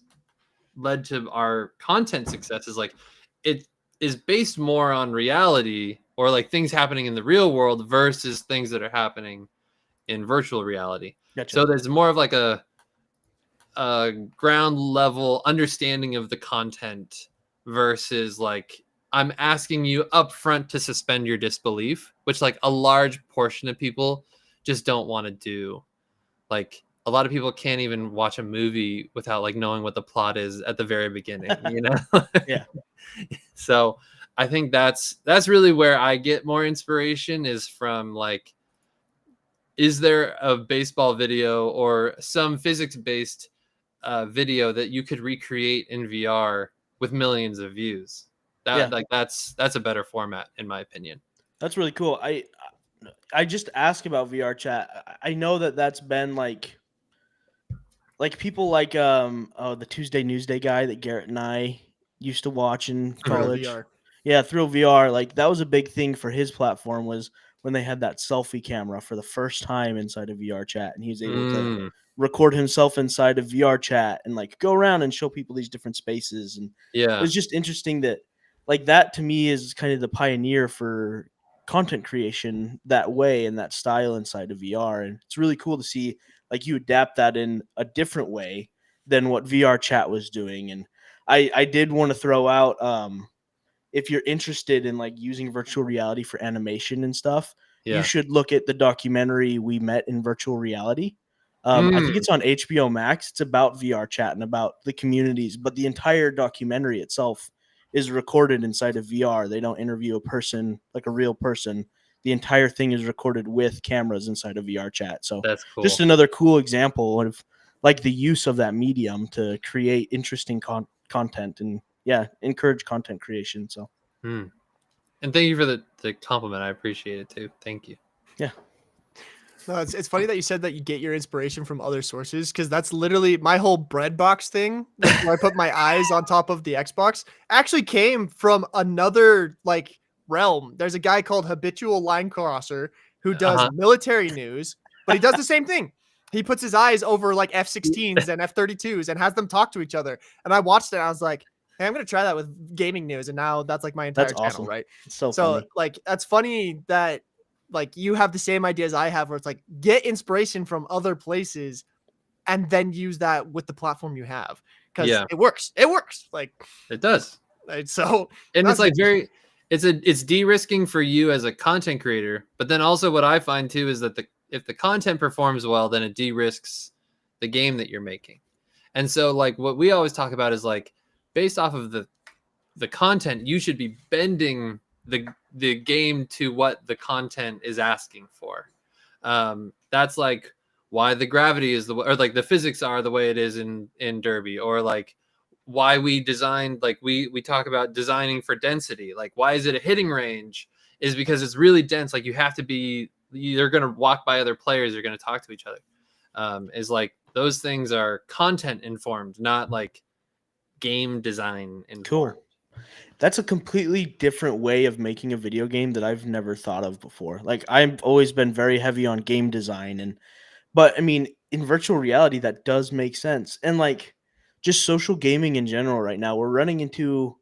led to our content success is like, it is based more on reality or like things happening in the real world versus things that are happening in virtual reality. Gotcha. So there's more of like a ground level understanding of the content versus like, I'm asking you up front to suspend your disbelief, which like a large portion of people just don't want to do. Like, a lot of people can't even watch a movie without like knowing what the plot is at the very beginning, Yeah. So I think that's really where I get more inspiration, is from like, is there a baseball video or some physics-based video that you could recreate in VR with millions of views? That's a better format, in my opinion. That's really cool. I just ask about VR chat. I know that's been like people like the Tuesday Newsday guy that Garrett and I used to watch in college. VR. Yeah, through VR. Like, that was a big thing for his platform, was when they had that selfie camera for the first time inside of VR chat, and he was able to record himself inside of VR chat and like go around and show people these different spaces. And it was just interesting that like that to me is kind of the pioneer for content creation that way and that style inside of VR. And it's really cool to see like you adapt that in a different way than what VR chat was doing. And I did want to throw out, if you're interested in like using virtual reality for animation and stuff, you should look at the documentary We Met in Virtual Reality. I think it's on HBO Max. It's about VR chat and about the communities, but the entire documentary itself is recorded inside of VR. They don't interview a person, like a real person. The entire thing is recorded with cameras inside of VR chat. So that's cool. Just another cool example of like the use of that medium to create interesting content and encourage content creation. So, and thank you for the compliment. I appreciate it too. Thank you. Yeah. No, it's funny that you said that you get your inspiration from other sources, because that's literally my whole bread box thing, where I put my eyes on top of the Xbox, actually came from another like realm. There's a guy called Habitual Line Crosser who does military news, but he does the same thing. He puts his eyes over like F-16s and F-32s and has them talk to each other. And I watched it and I was like, hey, I'm going to try that with gaming news. And now that's like my entire channel, awesome. right? It's so funny. Like, that's funny that like you have the same ideas I have, where it's like, get inspiration from other places and then use that with the platform you have. Cause it works. It works. Like it does. Right? So, and it's like it's de-risking for you as a content creator. But then also what I find too is that if the content performs well, then it de-risks the game that you're making. And so like what we always talk about is like, based off of the content, you should be bending the game to what the content is asking for. That's like why the gravity is or like the physics are the way it is in Derby, or like why we designed, like we talk about designing for density. Like, why is it a hitting range? Is because it's really dense. Like, you're going to walk by other players. You're going to talk to each other. Is like, those things are content informed, not like game design informed. Cool. That's a completely different way of making a video game that I've never thought of before. Like, I've always been very heavy on game design, but I mean, in virtual reality, that does make sense. And like, just social gaming in general right now, we're running into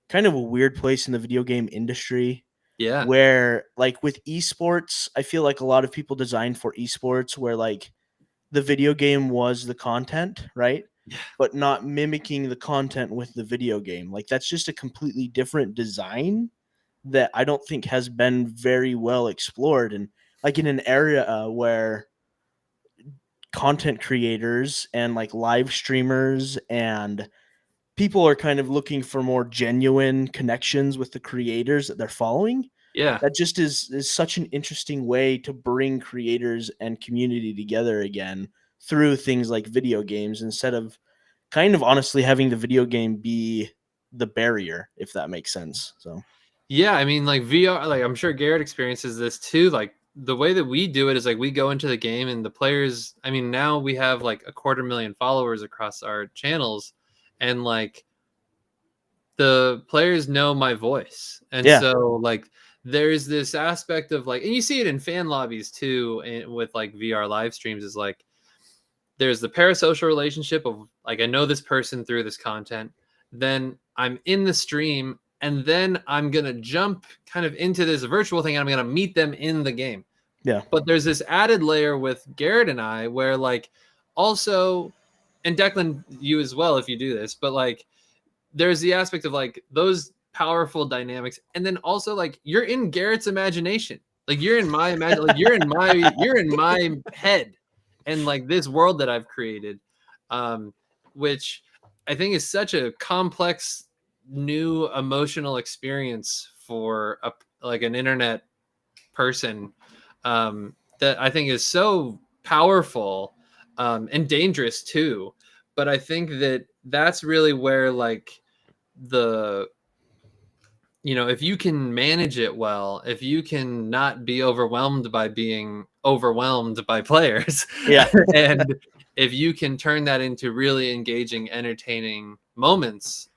kind of a weird place in the video game industry. Yeah. Where like with esports, I feel like a lot of people designed for esports where like the video game was the content, right? Yeah. But not mimicking the content with the video game. Like, that's just a completely different design that I don't think has been very well explored. And like in an area where content creators and like live streamers and people are kind of looking for more genuine connections with the creators that they're following. Yeah. That just is such an interesting way to bring creators and community together again through things like video games, instead of kind of honestly having the video game be the barrier, if that makes sense. So yeah, I mean, like VR, like I'm sure Garrett experiences this too. Like the way that we do it is like we go into the game and the players, I mean, now we have like 250,000 followers across our channels, and like the players know my voice. And Yeah. so like there's this aspect of like, and you see it in fan lobbies too, and with like VR live streams, is like there's the parasocial relationship of like, I know this person through this content, then I'm in the stream, and then I'm going to jump kind of into this virtual thing, and I'm going to meet them in the game. Yeah. But there's this added layer with Garrett and I where like also, and Declan, you as well, if you do this, but like there's the aspect of like those powerful dynamics. And then also like you're in Garrett's imagination. Like you're in my like you're in my head, and like this world that I've created, which I think is such a complex new emotional experience for like an internet person, that I think is so powerful, and dangerous too. But I think that that's really where like if you can manage it well, if you can not be overwhelmed by being overwhelmed by players, Yeah. and if you can turn that into really engaging, entertaining moments,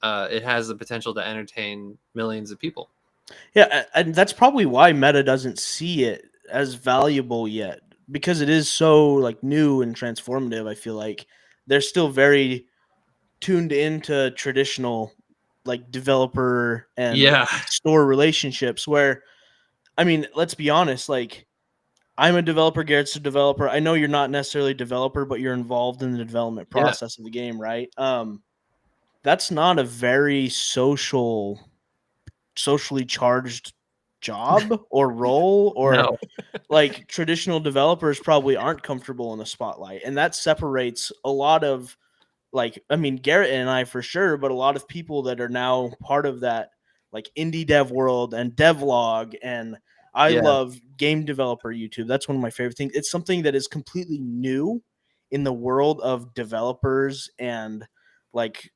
it has the potential to entertain millions of people. Yeah, and that's probably why Meta doesn't see it as valuable yet, because it is so like new and transformative. I feel like they're still very tuned into traditional like developer and store relationships, where I mean, let's be honest, like I'm a developer, Garrett's a developer. I know you're not necessarily a developer, but you're involved in the development process of the game, right? That's not a very socially charged job or role, or like traditional developers probably aren't comfortable in the spotlight, and that separates a lot of like, I mean, Garrett and I for sure, but a lot of people that are now part of that like indie dev world and devlog, and I love game developer YouTube. That's one of my favorite things. It's something that is completely new in the world of developers and like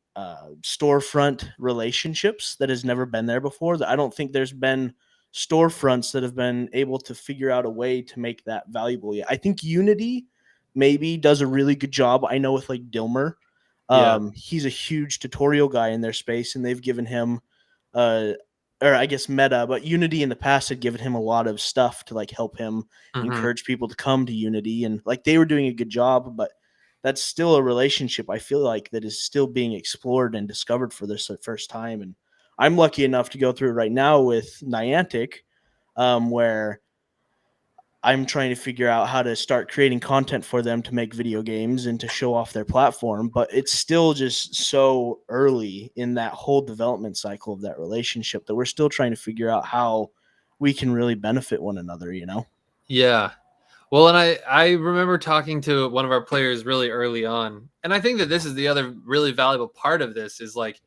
storefront relationships that has never been there before. That I don't think there's been storefronts that have been able to figure out a way to make that valuable yet. I think Unity maybe does a really good job. I know with like Dilmer, he's a huge tutorial guy in their space, and they've given him or I guess Meta, but Unity in the past had given him a lot of stuff to like help him encourage people to come to Unity, and like they were doing a good job, but that's still a relationship I feel like that is still being explored and discovered for this first time. And I'm lucky enough to go through it right now with Niantic, where I'm trying to figure out how to start creating content for them to make video games and to show off their platform. But it's still just so early in that whole development cycle of that relationship that we're still trying to figure out how we can really benefit one another, you know? Yeah. Well, and I remember talking to one of our players really early on, and I think that this is the other really valuable part of this is like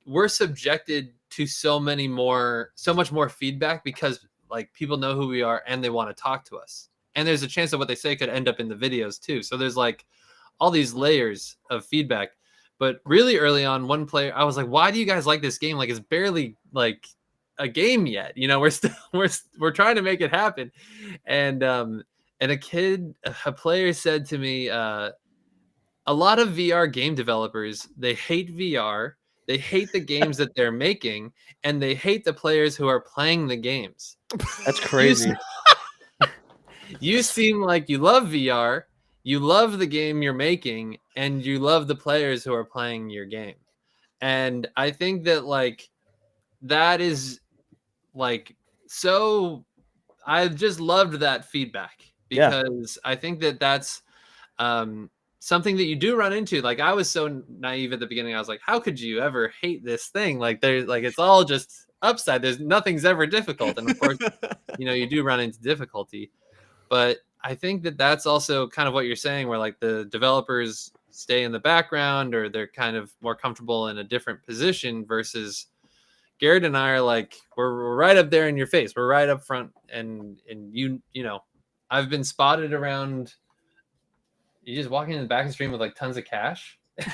we're subjected to so much more feedback because like people know who we are and they want to talk to us. And there's a chance that what they say could end up in the videos too. So there's like all these layers of feedback. But really early on, one player, I was like, why do you guys like this game? Like it's barely like a game yet. You know, we're trying to make it happen. And a player said to me, a lot of VR game developers, they hate VR. They hate the games that they're making, and they hate the players who are playing the games. That's crazy. You seem like you love VR, you love the game you're making, and you love the players who are playing your game. And I think that like that is like so I've just loved that feedback because I think that that's something that you do run into. Like I was so naive at the beginning. I was like, how could you ever hate this thing? Like there's like, it's all just upside. There's nothing's ever difficult, and of course, you do run into difficulty. But I think that that's also kind of what you're saying, where like the developers stay in the background, or they're kind of more comfortable in a different position versus Garrett and I are like, we're right up there in your face. We're right up front. And I've been spotted around. You just walking in the back of the stream with like tons of cash. Jesus.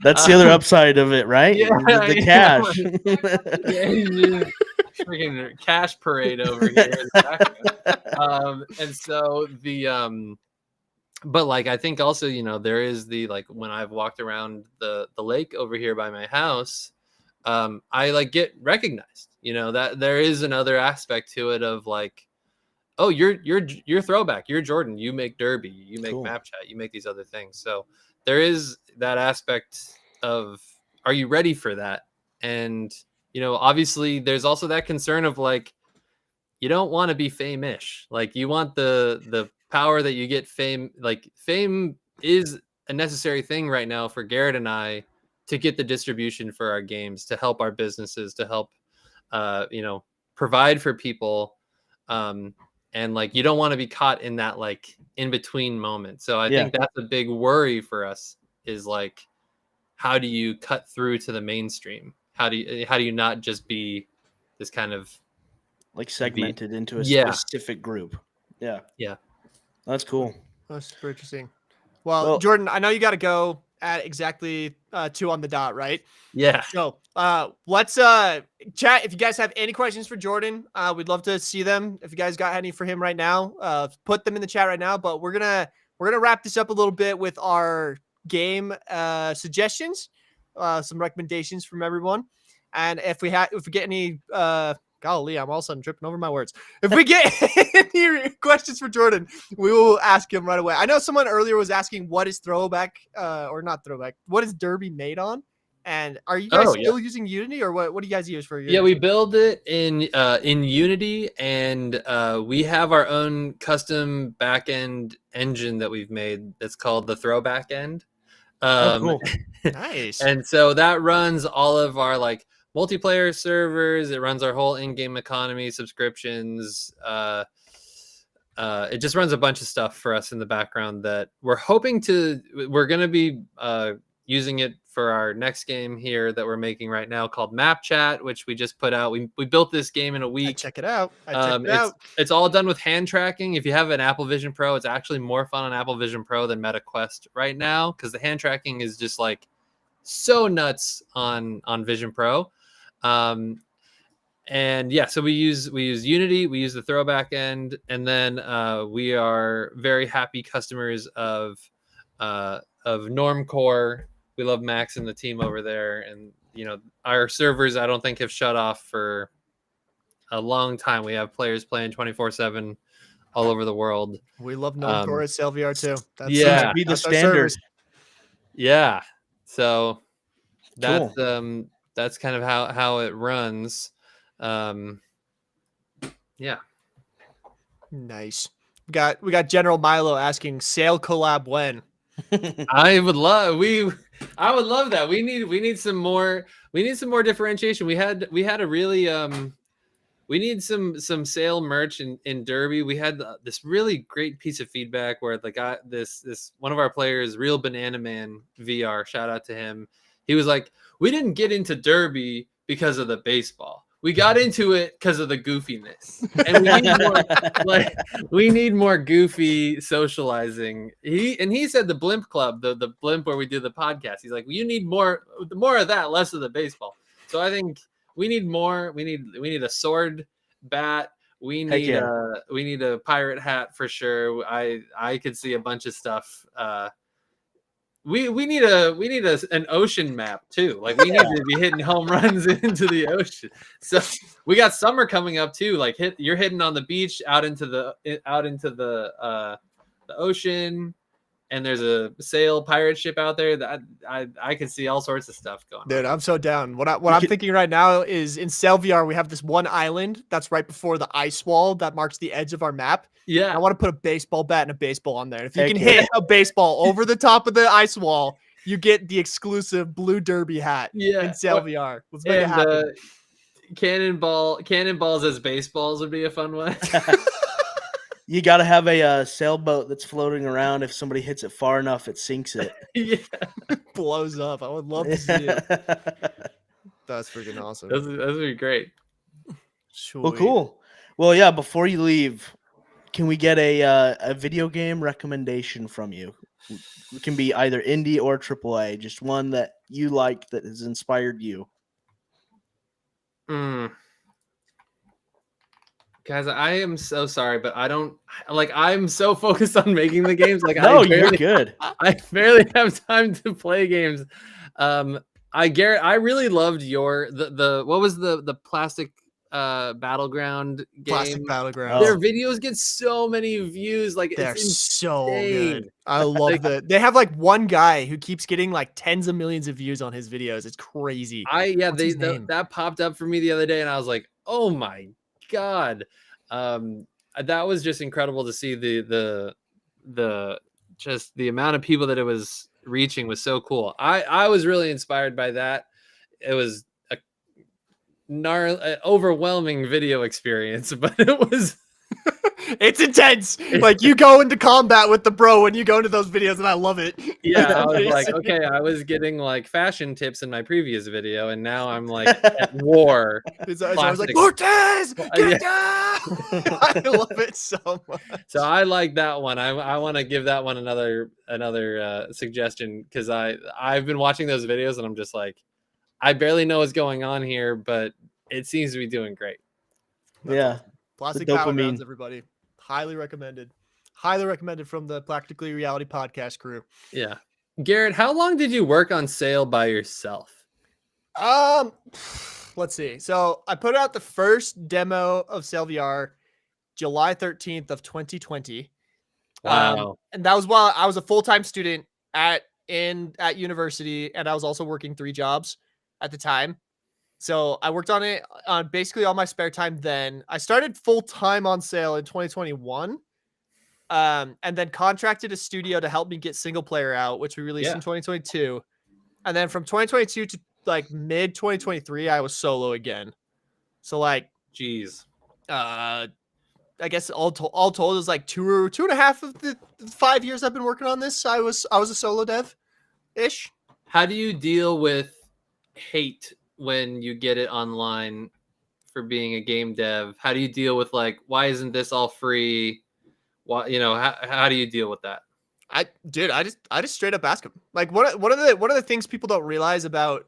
That's the other upside of it, right? Yeah, the cash. Freaking cash parade over here in the background. And so but like I think also there is the like when I've walked around the lake over here by my house, I like get recognized. That there is another aspect to it of like, oh, you're Throwback, you're Jordan, you make Derby, you make Map Chat, you make these other things. So there is that aspect of, are you ready for that? And obviously there's also that concern of like, you don't want to be fame-ish. Like you want the power that you get fame. Like fame is a necessary thing right now for Garrett and I to get the distribution for our games, to help our businesses, to help provide for people. And like you don't want to be caught in that like in between moment. So I think that's a big worry for us, is like, how do you cut through to the mainstream? How do you not just be this kind of like segmented into a specific group? Yeah. That's cool. That's super interesting. Well, Jordan, I know you got to go at exactly 2 on the dot, right? Yeah. So let's chat. If you guys have any questions for Jordan, we'd love to see them. If you guys got any for him right now, put them in the chat right now. But we're gonna wrap this up a little bit with our game suggestions, some recommendations from everyone. And if we get any golly, I'm all of a sudden tripping over my words. If we get any questions for Jordan, we will ask him right away. I know someone earlier was asking, what is Throwback or not Throwback? What is Derby made on? And are you guys still using Unity, or what do you guys use for Unity? Yeah, we build it in Unity, and we have our own custom backend engine that we've made that's called the Throwback End. Cool. Nice. And so that runs all of our like multiplayer servers. It runs our whole in-game economy, subscriptions. It just runs a bunch of stuff for us in the background that we're going to be using it for our next game here that we're making right now called Map Chat, which we just put out. We built this game in a week. Check it out. It's all done with hand tracking. If you have an Apple Vision Pro, it's actually more fun on Apple Vision Pro than Meta Quest right now, because the hand tracking is just like so nuts on Vision Pro. And yeah, so we use Unity, we use the Throwback End, and then we are very happy customers of Normcore. We love Max and the team over there, and our servers I don't think have shut off for a long time. We have players playing 24/7 all over the world. We love Normcore at SailVR too. That's be the standard. Yeah, so that's cool. That's kind of how it runs. Yeah. Nice. We got General Milo asking, Sail collab when? I would love that. We need some more differentiation. We had a really we need some Sail merch in Derby. We had this really great piece of feedback where the guy, this one of our players, Real Banana Man VR, shout out to him. He was like, we didn't get into Derby because of the baseball. We got into it because of the goofiness, and we need more goofy socializing. He said the Blimp Club, the Blimp where we do the podcast. He's like, you need more of that, less of the baseball. So I think we need more. We need a sword, bat. We need a pirate hat for sure. I could see a bunch of stuff. We need an ocean map too. Like we need to be hitting home runs into the ocean. So we got summer coming up too. Like you're hitting on the beach out into the ocean, and there's a sail pirate ship out there that I can see all sorts of stuff going on. Dude, I'm so down. What I'm thinking right now is in SailVR we have this one island that's right before the ice wall that marks the edge of our map. Yeah, I want to put a baseball bat and a baseball on there. If you can hit a baseball over the top of the ice wall, you get the exclusive blue derby hat in Sail VR. Let's make it happen. Cannonballs as baseballs would be a fun one. You got to have a sailboat that's floating around. If somebody hits it far enough, it sinks it. Yeah, Blows up. I would love to see it. That's freaking awesome. That would be great. Sweet. Well, cool. Well, yeah. Before you leave, can we get a video game recommendation from you? It can be either indie or AAA. Just one that you like that has inspired you. Guys, I am so sorry, but I don't like. I'm so focused on making the games. Like, No, you're good. I barely have time to play games. Garrett, I really loved the what was the plastic battleground game? Plastic Battleground. Their videos get so many views. Like, They're it's so insane. good. I love that. They have like one guy who keeps getting like tens of millions of views on his videos. It's crazy. That popped up for me the other day, and I was like, oh my God. That was just incredible to see the just the amount of people that it was reaching was so cool. I was really inspired by that. It was a overwhelming video experience, but it was it's intense. Like, you go into combat with the bro when you go into those videos, and I love it. Yeah, I was like, okay, I was getting like fashion tips in my previous video, and now I'm like at war. I was like, Cortez, get down! I love it so much. So I like that one. I want to give that one another suggestion, because I've been watching those videos, and I'm just like, I barely know what's going on here, but it seems to be doing great. Yeah. Plastic Battlegrounds, everybody. Highly recommended. Highly recommended from the Practically Reality podcast crew. Yeah. Garrett, how long did you work on Sail by yourself? Let's see. So I put out the first demo of Sail VR July 13th of 2020. Wow. And that was while I was a full-time student at university, and I was also working 3 jobs at the time. So I worked on it on basically all my spare time then. I started full-time on Sail in 2021. And then contracted a studio to help me get single player out, which we released in 2022. And then from 2022 to like mid 2023, I was solo again. So like, geez. I guess all told is like 2.5 of the 5 years I've been working on this. I was a solo dev ish. How do you deal with hate when you get it online for being a game dev? How do you deal with like, why isn't this all free? Why, how do you deal with that? I just straight up ask them. Like, one of the things people don't realize about,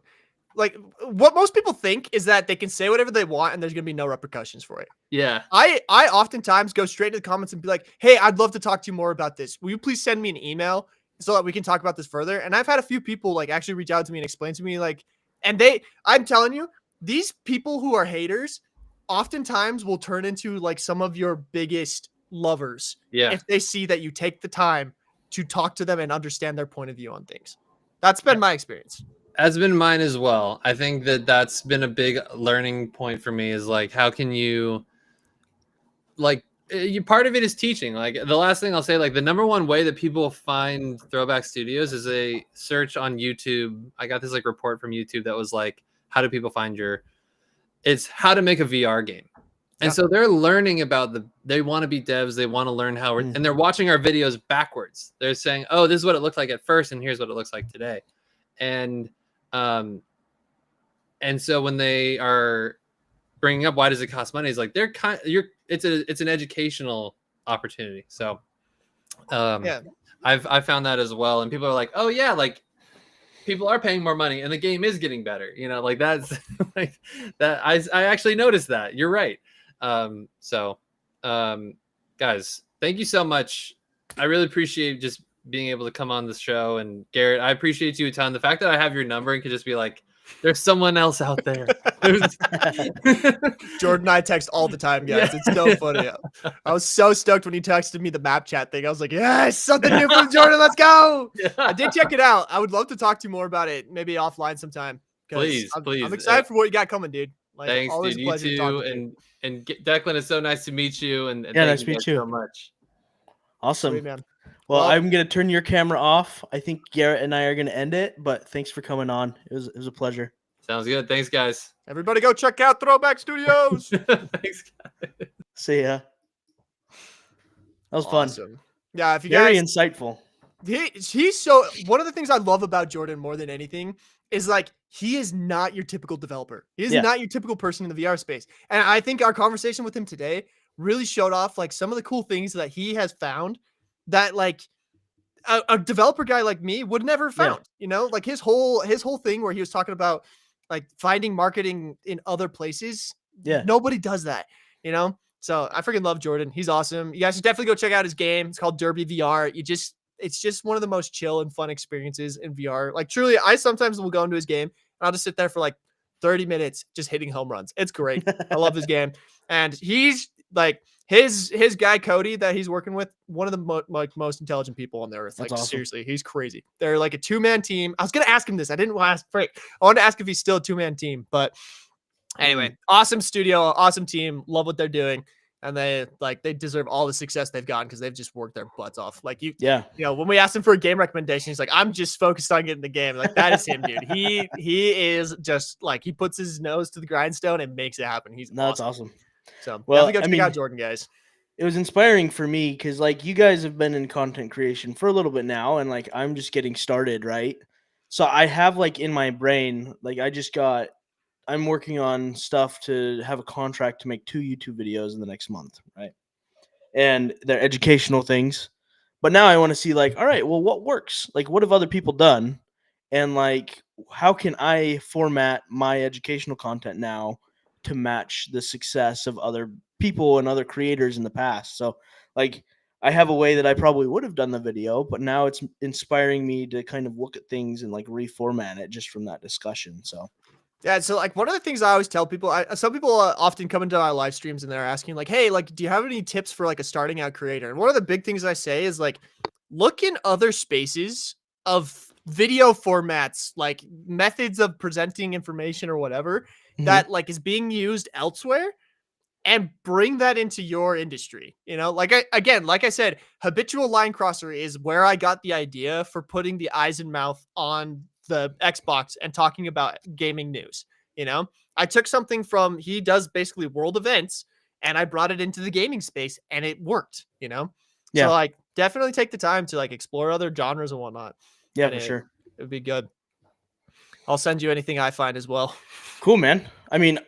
like, what most people think is that they can say whatever they want and there's gonna be no repercussions for it. Yeah. I oftentimes go straight to the comments and be like, hey, I'd love to talk to you more about this. Will you please send me an email so that we can talk about this further? And I've had a few people like actually reach out to me and explain to me, like, and I'm telling you, these people who are haters oftentimes will turn into like some of your biggest lovers. Yeah. If they see that you take the time to talk to them and understand their point of view on things. That's been my experience. Has been mine as well. I think that's been a big learning point for me, is like, how can you, like, part of it is teaching. Like, the last thing I'll say, like, the number one way that people find Throwback Studios is a search on YouTube. I got this like report from YouTube that was like, how do people find it's how to make a VR game. And so they're learning about they want to be devs. They want to learn how and they're watching our videos backwards. They're saying, oh, this is what it looked like at first, and here's what it looks like today. And so when they are bringing up, why does it cost money? It's like, it's an educational opportunity. So I've found that as well. And people are like, oh yeah, like, people are paying more money and the game is getting better. Like, that's like that. I actually noticed that. You're right. Guys, thank you so much. I really appreciate just being able to come on this show. And Garrett, I appreciate you a ton. The fact that I have your number and could just be like, there's someone else out there. Jordan and I text all the time, guys. It's so funny. I was so stoked when he texted me the map chat thing. I was like, yes, something new from Jordan. Let's go. Yeah. I did check it out. I would love to talk to you more about it, maybe offline sometime. Please. I'm excited for what you got coming, dude. Like, thanks, dude. You too. And Declan, it's so nice to meet you. And nice to meet you so much. Awesome. Sweet, man. Well, I'm gonna turn your camera off. I think Garrett and I are gonna end it, but thanks for coming on. It was a pleasure. Sounds good. Thanks, guys. Everybody go check out Throwback Studios. Thanks, guys. See ya. That was Awesome. fun. Yeah, if you Very guys insightful. he's so one of the things I love about Jordan more than anything is like he is not your typical developer. He is not your typical person in the VR space. And I think our conversation with him today really showed off like some of the cool things that he has found that like a developer guy like me would never have found, you know, like his whole thing where he was talking about like finding marketing in other places. Yeah. Nobody does that, you know? So I freaking love Jordan. He's awesome. You guys should definitely go check out his game. It's called Derby VR. It's just one of the most chill and fun experiences in VR. Like truly, I sometimes will go into his game and I'll just sit there for like 30 minutes just hitting home runs. It's great. I love his game. And he's like his guy Cody that he's working with, one of the most intelligent people on the earth. That's like awesome. Seriously, he's crazy. They're like a 2-man team. I was gonna ask him this. I didn't want to ask Frank. I wanted to ask if he's still a 2-man team, but anyway, awesome studio, awesome team. Love what they're doing. And they deserve all the success they've gotten because they've just worked their butts off. Like you know, when we asked him for a game recommendation, he's like, I'm just focused on getting the game. Like that is him, dude. He is just like he puts his nose to the grindstone and makes it happen. That's awesome. So well, definitely go check out Jordan, guys. It was inspiring for me because like you guys have been in content creation for a little bit now, and like I'm just getting started, right? So I have like in my brain, like I'm working on stuff to have a contract to make 2 YouTube videos in the next month, right? And they're educational things. But now I want to see like, all right, well, what works? Like, what have other people done? And like, how can I format my educational content now to match the success of other people and other creators in the past? So like, I have a way that I probably would have done the video, but now it's inspiring me to kind of look at things and like reformat it just from that discussion. So yeah, so like one of the things I always tell people, some people often come into our live streams and they're asking like, hey, like, do you have any tips for like a starting out creator? And one of the big things I say is like, look in other spaces of video formats, like methods of presenting information or whatever that like is being used elsewhere, and bring that into your industry. You know, like like I said, habitual line crosser is where I got the idea for putting the eyes and mouth on the Xbox and talking about gaming news. You know, I took something from, he does basically world events, and I brought it into the gaming space and it worked, you know? Yeah. So like definitely take the time to like explore other genres and whatnot. Yeah, and for sure. It would be good. I'll send you anything I find as well. Cool, man. I mean,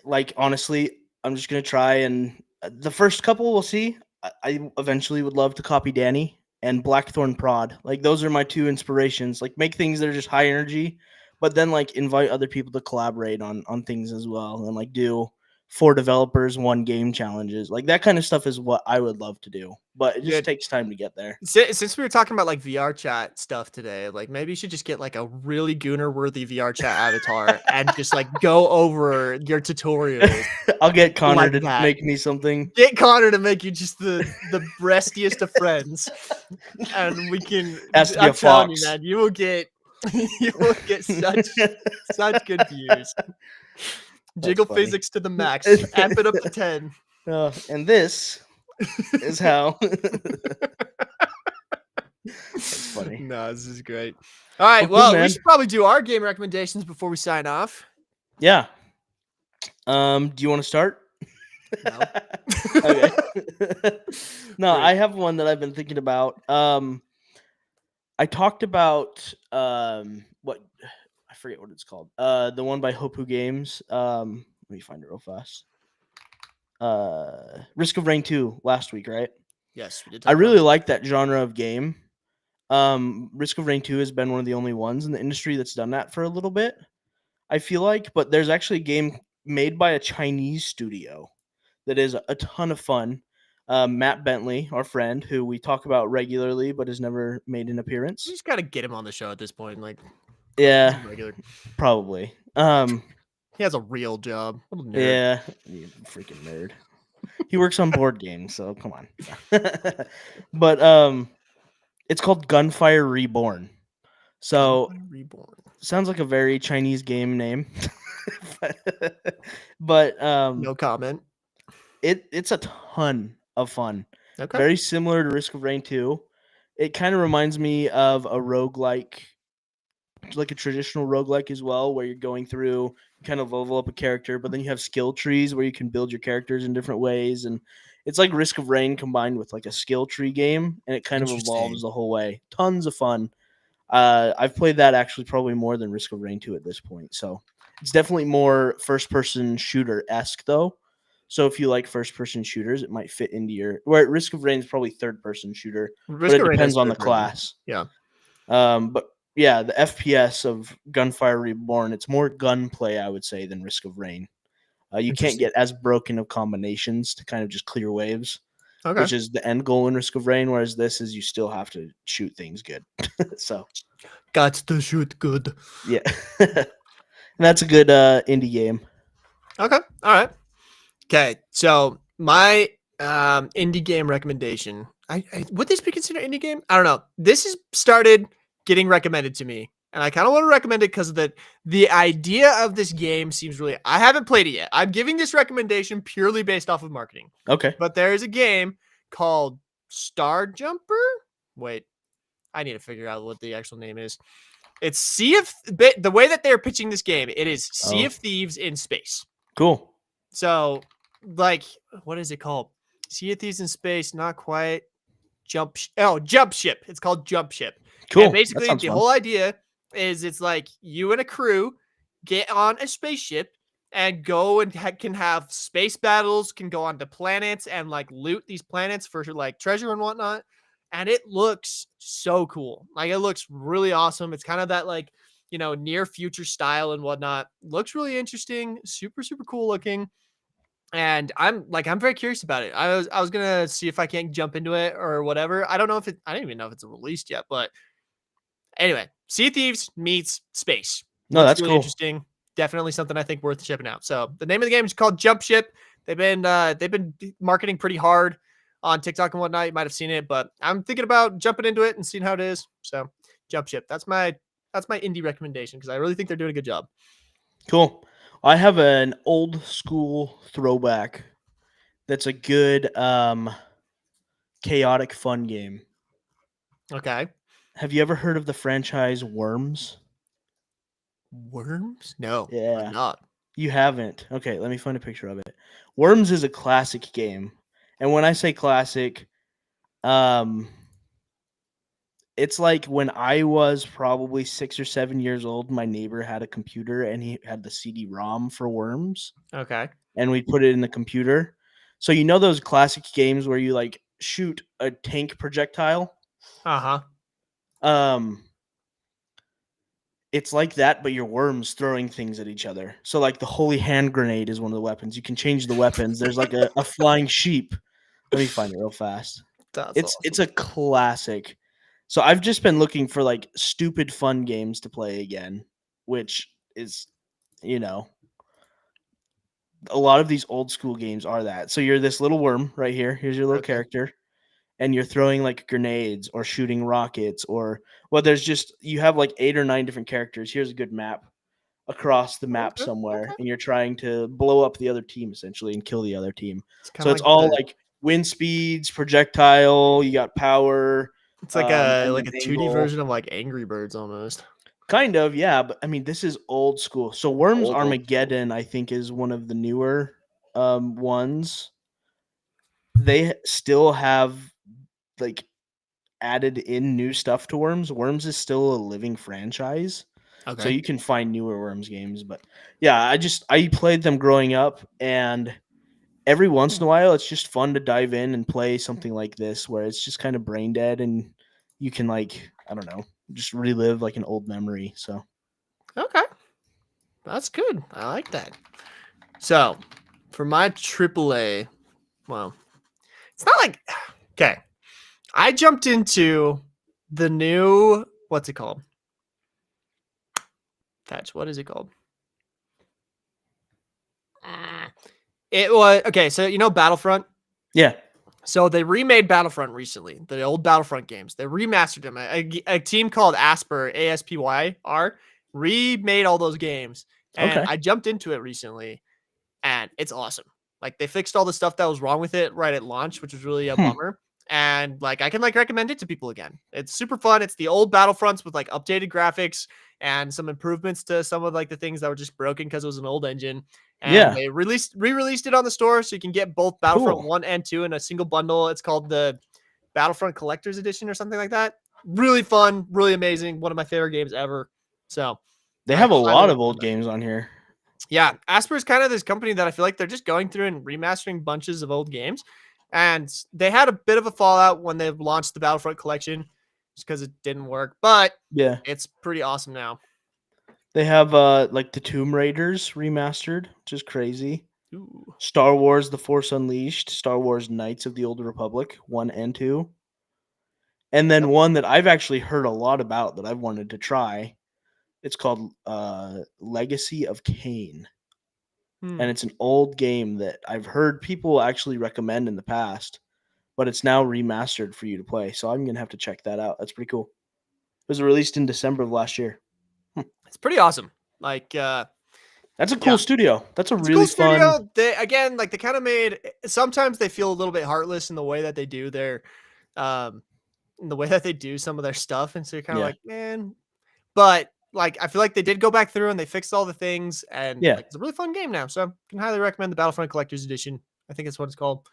like, honestly, I'm just going to try, and the first couple we'll see. I eventually would love to copy Danny and Blackthorn Prod. Like, those are my 2 inspirations. Like, make things that are just high energy, but then like invite other people to collaborate on things as well, and like do 4 developers, 1 game challenges. Like that kind of stuff is what I would love to do, but it just takes time to get there. Since we were talking about like VR chat stuff today, like maybe you should just get like a really Gooner worthy VR chat avatar and just like go over your tutorials. I'll get Connor like to that. make me something. Get Connor to make you just the breastiest of friends, and we can. Has to be I'm a telling fox. you, man, you will get such good views. Jiggle funny. physics to the max. Amp it up to 10. And this is how. That's funny. No, this is great. All right, Well, cool, we should probably do our game recommendations before we sign off. Yeah. Do you want to start? No. Okay. No, I have one that I've been thinking about. I talked about what I forget what it's called. The one by Hopu Games. Let me find it real fast. Risk of Rain 2 last week, right? Yes, we did. I really like that genre of game. Risk of Rain 2 has been one of the only ones in the industry that's done that for a little bit, I feel like, but there's actually a game made by a Chinese studio that is a ton of fun. Matt Bentley, our friend, who we talk about regularly but has never made an appearance. You just gotta get him on the show at this point. Like, yeah, regular. Probably. He has a real job. What a nerd. Yeah, you freaking nerd. He works on board games, so come on. But it's called Gunfire Reborn. So Reborn sounds like a very Chinese game name. But no comment. It's a ton of fun. Okay. Very similar to Risk of Rain 2. It kind of reminds me of a roguelike, like a traditional roguelike as well, where you're going through, kind of level up a character, but then you have skill trees where you can build your characters in different ways. And it's like Risk of Rain combined with like a skill tree game, and it kind of evolves the whole way. Tons of fun. I've played that actually probably more than Risk of Rain 2 at this point. So it's definitely more first-person shooter-esque, though. So if you like first-person shooters, it might fit into your... Where Risk of Rain is probably third-person shooter, but it depends on the class. Yeah. But yeah, the FPS of Gunfire Reborn, it's more gunplay, I would say, than Risk of Rain. You can't get as broken of combinations to kind of just clear waves, which is the end goal in Risk of Rain, whereas this is you still have to shoot things good. So got to shoot good. Yeah. That's a good indie game. Okay. All right. Okay. So my indie game recommendation, I would this be considered indie game? I don't know. This has started getting recommended to me, and I kind of want to recommend it because the idea of this game seems really... I haven't played it yet. I'm giving this recommendation purely based off of marketing. Okay. But there is a game called Star Jumper. Wait, I need to figure out what the actual name is. It's Sea of... The way that they're pitching this game, it is Sea of Thieves in space. Cool. So, like, what is it called? Sea of Thieves in space, not quite. Jump Ship. It's called Jump Ship. Cool. And basically, the whole idea is it's like you and a crew get on a spaceship and go and can have space battles, can go onto planets and like loot these planets for like treasure and whatnot. And it looks so cool. Like, it looks really awesome. It's kind of that like, near future style and whatnot. Looks really interesting. Super, super cool looking. And I'm very curious about it. I was gonna see if I can jump into it or whatever. I don't know if I don't even know if it's released yet, but anyway, Sea of Thieves meets space. No, that's really cool. Interesting. Definitely something I think worth shipping out. So the name of the game is called Jump Ship. They've been marketing pretty hard on TikTok and whatnot. You might have seen it, but I'm thinking about jumping into it and seeing how it is. So Jump Ship. That's my indie recommendation because I really think they're doing a good job. Cool. I have an old school throwback that's a good chaotic fun game. Okay. Have you ever heard of the franchise Worms? Worms? No. Yeah. I'm not. You haven't? Okay, let me find a picture of it. Worms is a classic game. And when I say classic, it's like when I was probably 6 or 7 years old, my neighbor had a computer and he had the CD-ROM for Worms. Okay. And we put it in the computer. So you know those classic games where you like shoot a tank projectile? Uh-huh. It's like that, but you're worms throwing things at each other. So like the holy hand grenade is one of the weapons. You can change the weapons. There's like a flying sheep. Let me find it real fast. It's a classic. So I've just been looking for like stupid fun games to play again, which is, a lot of these old school games are that. So you're this little worm right here. Here's your little character. And you're throwing like grenades or shooting rockets you have like 8 or 9 different characters. Here's a good map across the map somewhere. And you're trying to blow up the other team essentially and kill the other team. So it's all like wind speeds, projectile, you got power. It's like a 2D version of like Angry Birds almost. Kind of, yeah. But I mean, this is old school. So Worms Armageddon, I think, is one of the newer ones. They still have like added in new stuff to Worms. Worms is still a living franchise. Okay. So you can find newer Worms games. But yeah, I played them growing up, and every once in a while it's just fun to dive in and play something like this where it's just kind of brain dead and you can like, I don't know, just relive like an old memory. So okay. That's good. I like that. So for my AAA, well, it's not like okay. I jumped into the new, what's it called? What is it called? It was, okay, so Battlefront? Yeah. So they remade Battlefront recently, the old Battlefront games. They remastered them. A team called Aspyr, ASPYR, remade all those games. And I jumped into it recently, and it's awesome. Like, they fixed all the stuff that was wrong with it right at launch, which was really a bummer. and like I can like recommend it to people again. It's super fun. It's the old Battlefronts with like updated graphics and some improvements to some of like the things that were just broken because it was an old engine. And they re-released it on the store, so you can get both Battlefront 1 and 2 in a single bundle. It's called the Battlefront Collector's Edition or something like that. Really fun, really amazing. One of my favorite games ever. So they have a lot of old games on here. Yeah, Asper is kind of this company that I feel like they're just going through and remastering bunches of old games. And they had a bit of a fallout when they launched the Battlefront collection just because it didn't work. But yeah, it's pretty awesome now. They have like the Tomb Raiders remastered, which is crazy. Ooh. Star Wars The Force Unleashed, Star Wars Knights of the Old Republic 1 and 2. And then one that I've actually heard a lot about that I've wanted to try. It's called Legacy of Kain. And it's an old game that I've heard people actually recommend in the past, but it's now remastered for you to play. So I'm going to have to check that out. That's pretty cool. It was released in December of last year. It's pretty awesome. Like, that's a cool studio. That's a really cool fun studio. They kind of made, sometimes they feel a little bit heartless in the way that they do their, in the way that they do some of their stuff. And so you're kind of like, man, but like, I feel like they did go back through and they fixed all the things, and like, it's a really fun game now. So I can highly recommend the Battlefront Collector's Edition. I think that's what it's called.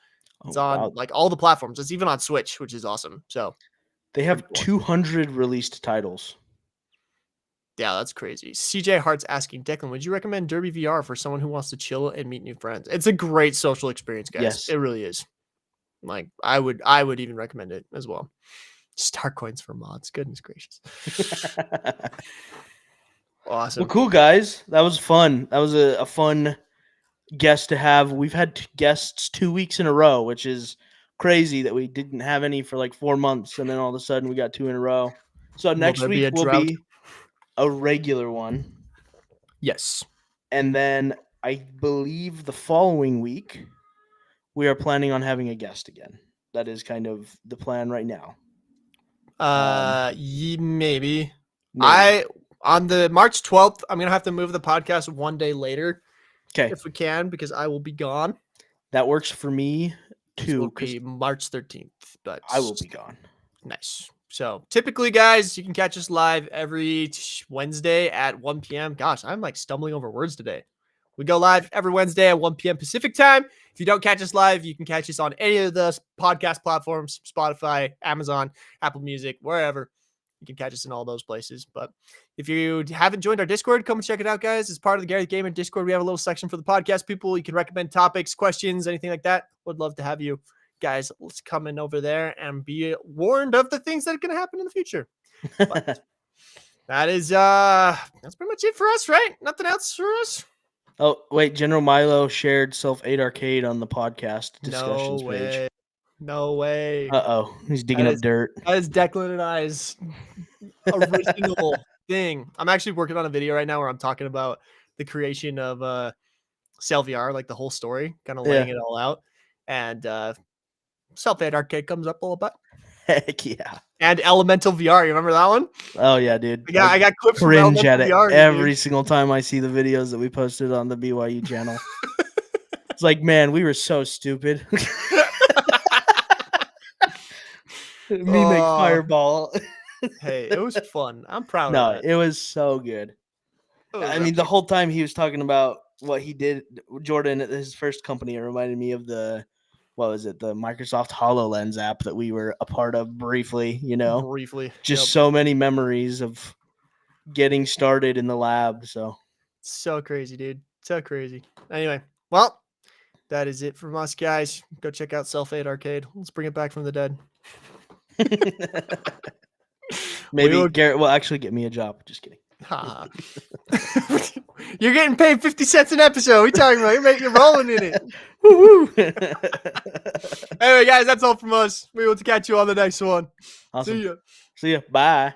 It's on like all the platforms. It's even on Switch, which is awesome. So they have 200 released titles. Yeah, that's crazy. CJ Hart's asking, Declan, would you recommend Derby VR for someone who wants to chill and meet new friends? It's a great social experience, guys. Yes. It really is. Like, I would even recommend it as well. Star coins for mods. Goodness gracious. Awesome. Well, cool, guys. That was fun. That was a fun guest to have. We've had guests 2 weeks in a row, which is crazy that we didn't have any for like 4 months, and then all of a sudden we got 2 in a row. So next week will be a regular one. Yes. And then I believe the following week we are planning on having a guest again. That is kind of the plan right now. Maybe. On the March 12th, I'm going to have to move the podcast 1 day later. Okay. If we can, because I will be gone. That works for me too. It will be March 13th, but I will be gone. Nice. So typically, guys, you can catch us live every Wednesday at 1 p.m. Gosh, I'm like stumbling over words today. We go live every Wednesday at 1 p.m. Pacific time. If you don't catch us live, you can catch us on any of the podcast platforms, Spotify, Amazon, Apple Music, wherever. You can catch us in all those places. But if you haven't joined our Discord, come and check it out, guys. As part of the Gareth Gamer Discord, we have a little section for the podcast people. You can recommend topics, questions, anything like that. Would love to have you guys. Let's come in over there and be warned of the things that are going to happen in the future. But that is that's pretty much it for us, right? Nothing else for us. Oh, wait, General Milo shared Self-Aid Arcade on the podcast discussions page. No way. Uh-oh, he's digging up dirt. That is Declan and I's original thing. I'm actually working on a video right now where I'm talking about the creation of CellVR, like the whole story, kind of laying it all out. And Self-Aid Arcade comes up a little bit. Heck yeah. And Elemental VR. You remember that one? Oh, yeah, dude. I got clips from Elemental at it VR, every single time I see the videos that we posted on the BYU channel. It's like, man, we were so stupid. Me make Fireball. Hey, it was fun. I'm proud of it. No, it was so good. I mean, the whole time he was talking about what he did, Jordan, at his first company, it reminded me of the Microsoft HoloLens app that we were a part of briefly, Just so many memories of getting started in the lab. So crazy, dude. So crazy. Anyway, well, that is it from us, guys. Go check out Self-Aid Arcade. Let's bring it back from the dead. Maybe Garrett will actually get me a job. Just kidding. You're getting paid 50 cents an episode. What are you talking about? You're rolling in it. Anyway, guys, that's all from us. We will catch you on the next one. Awesome. See ya. See ya. Bye.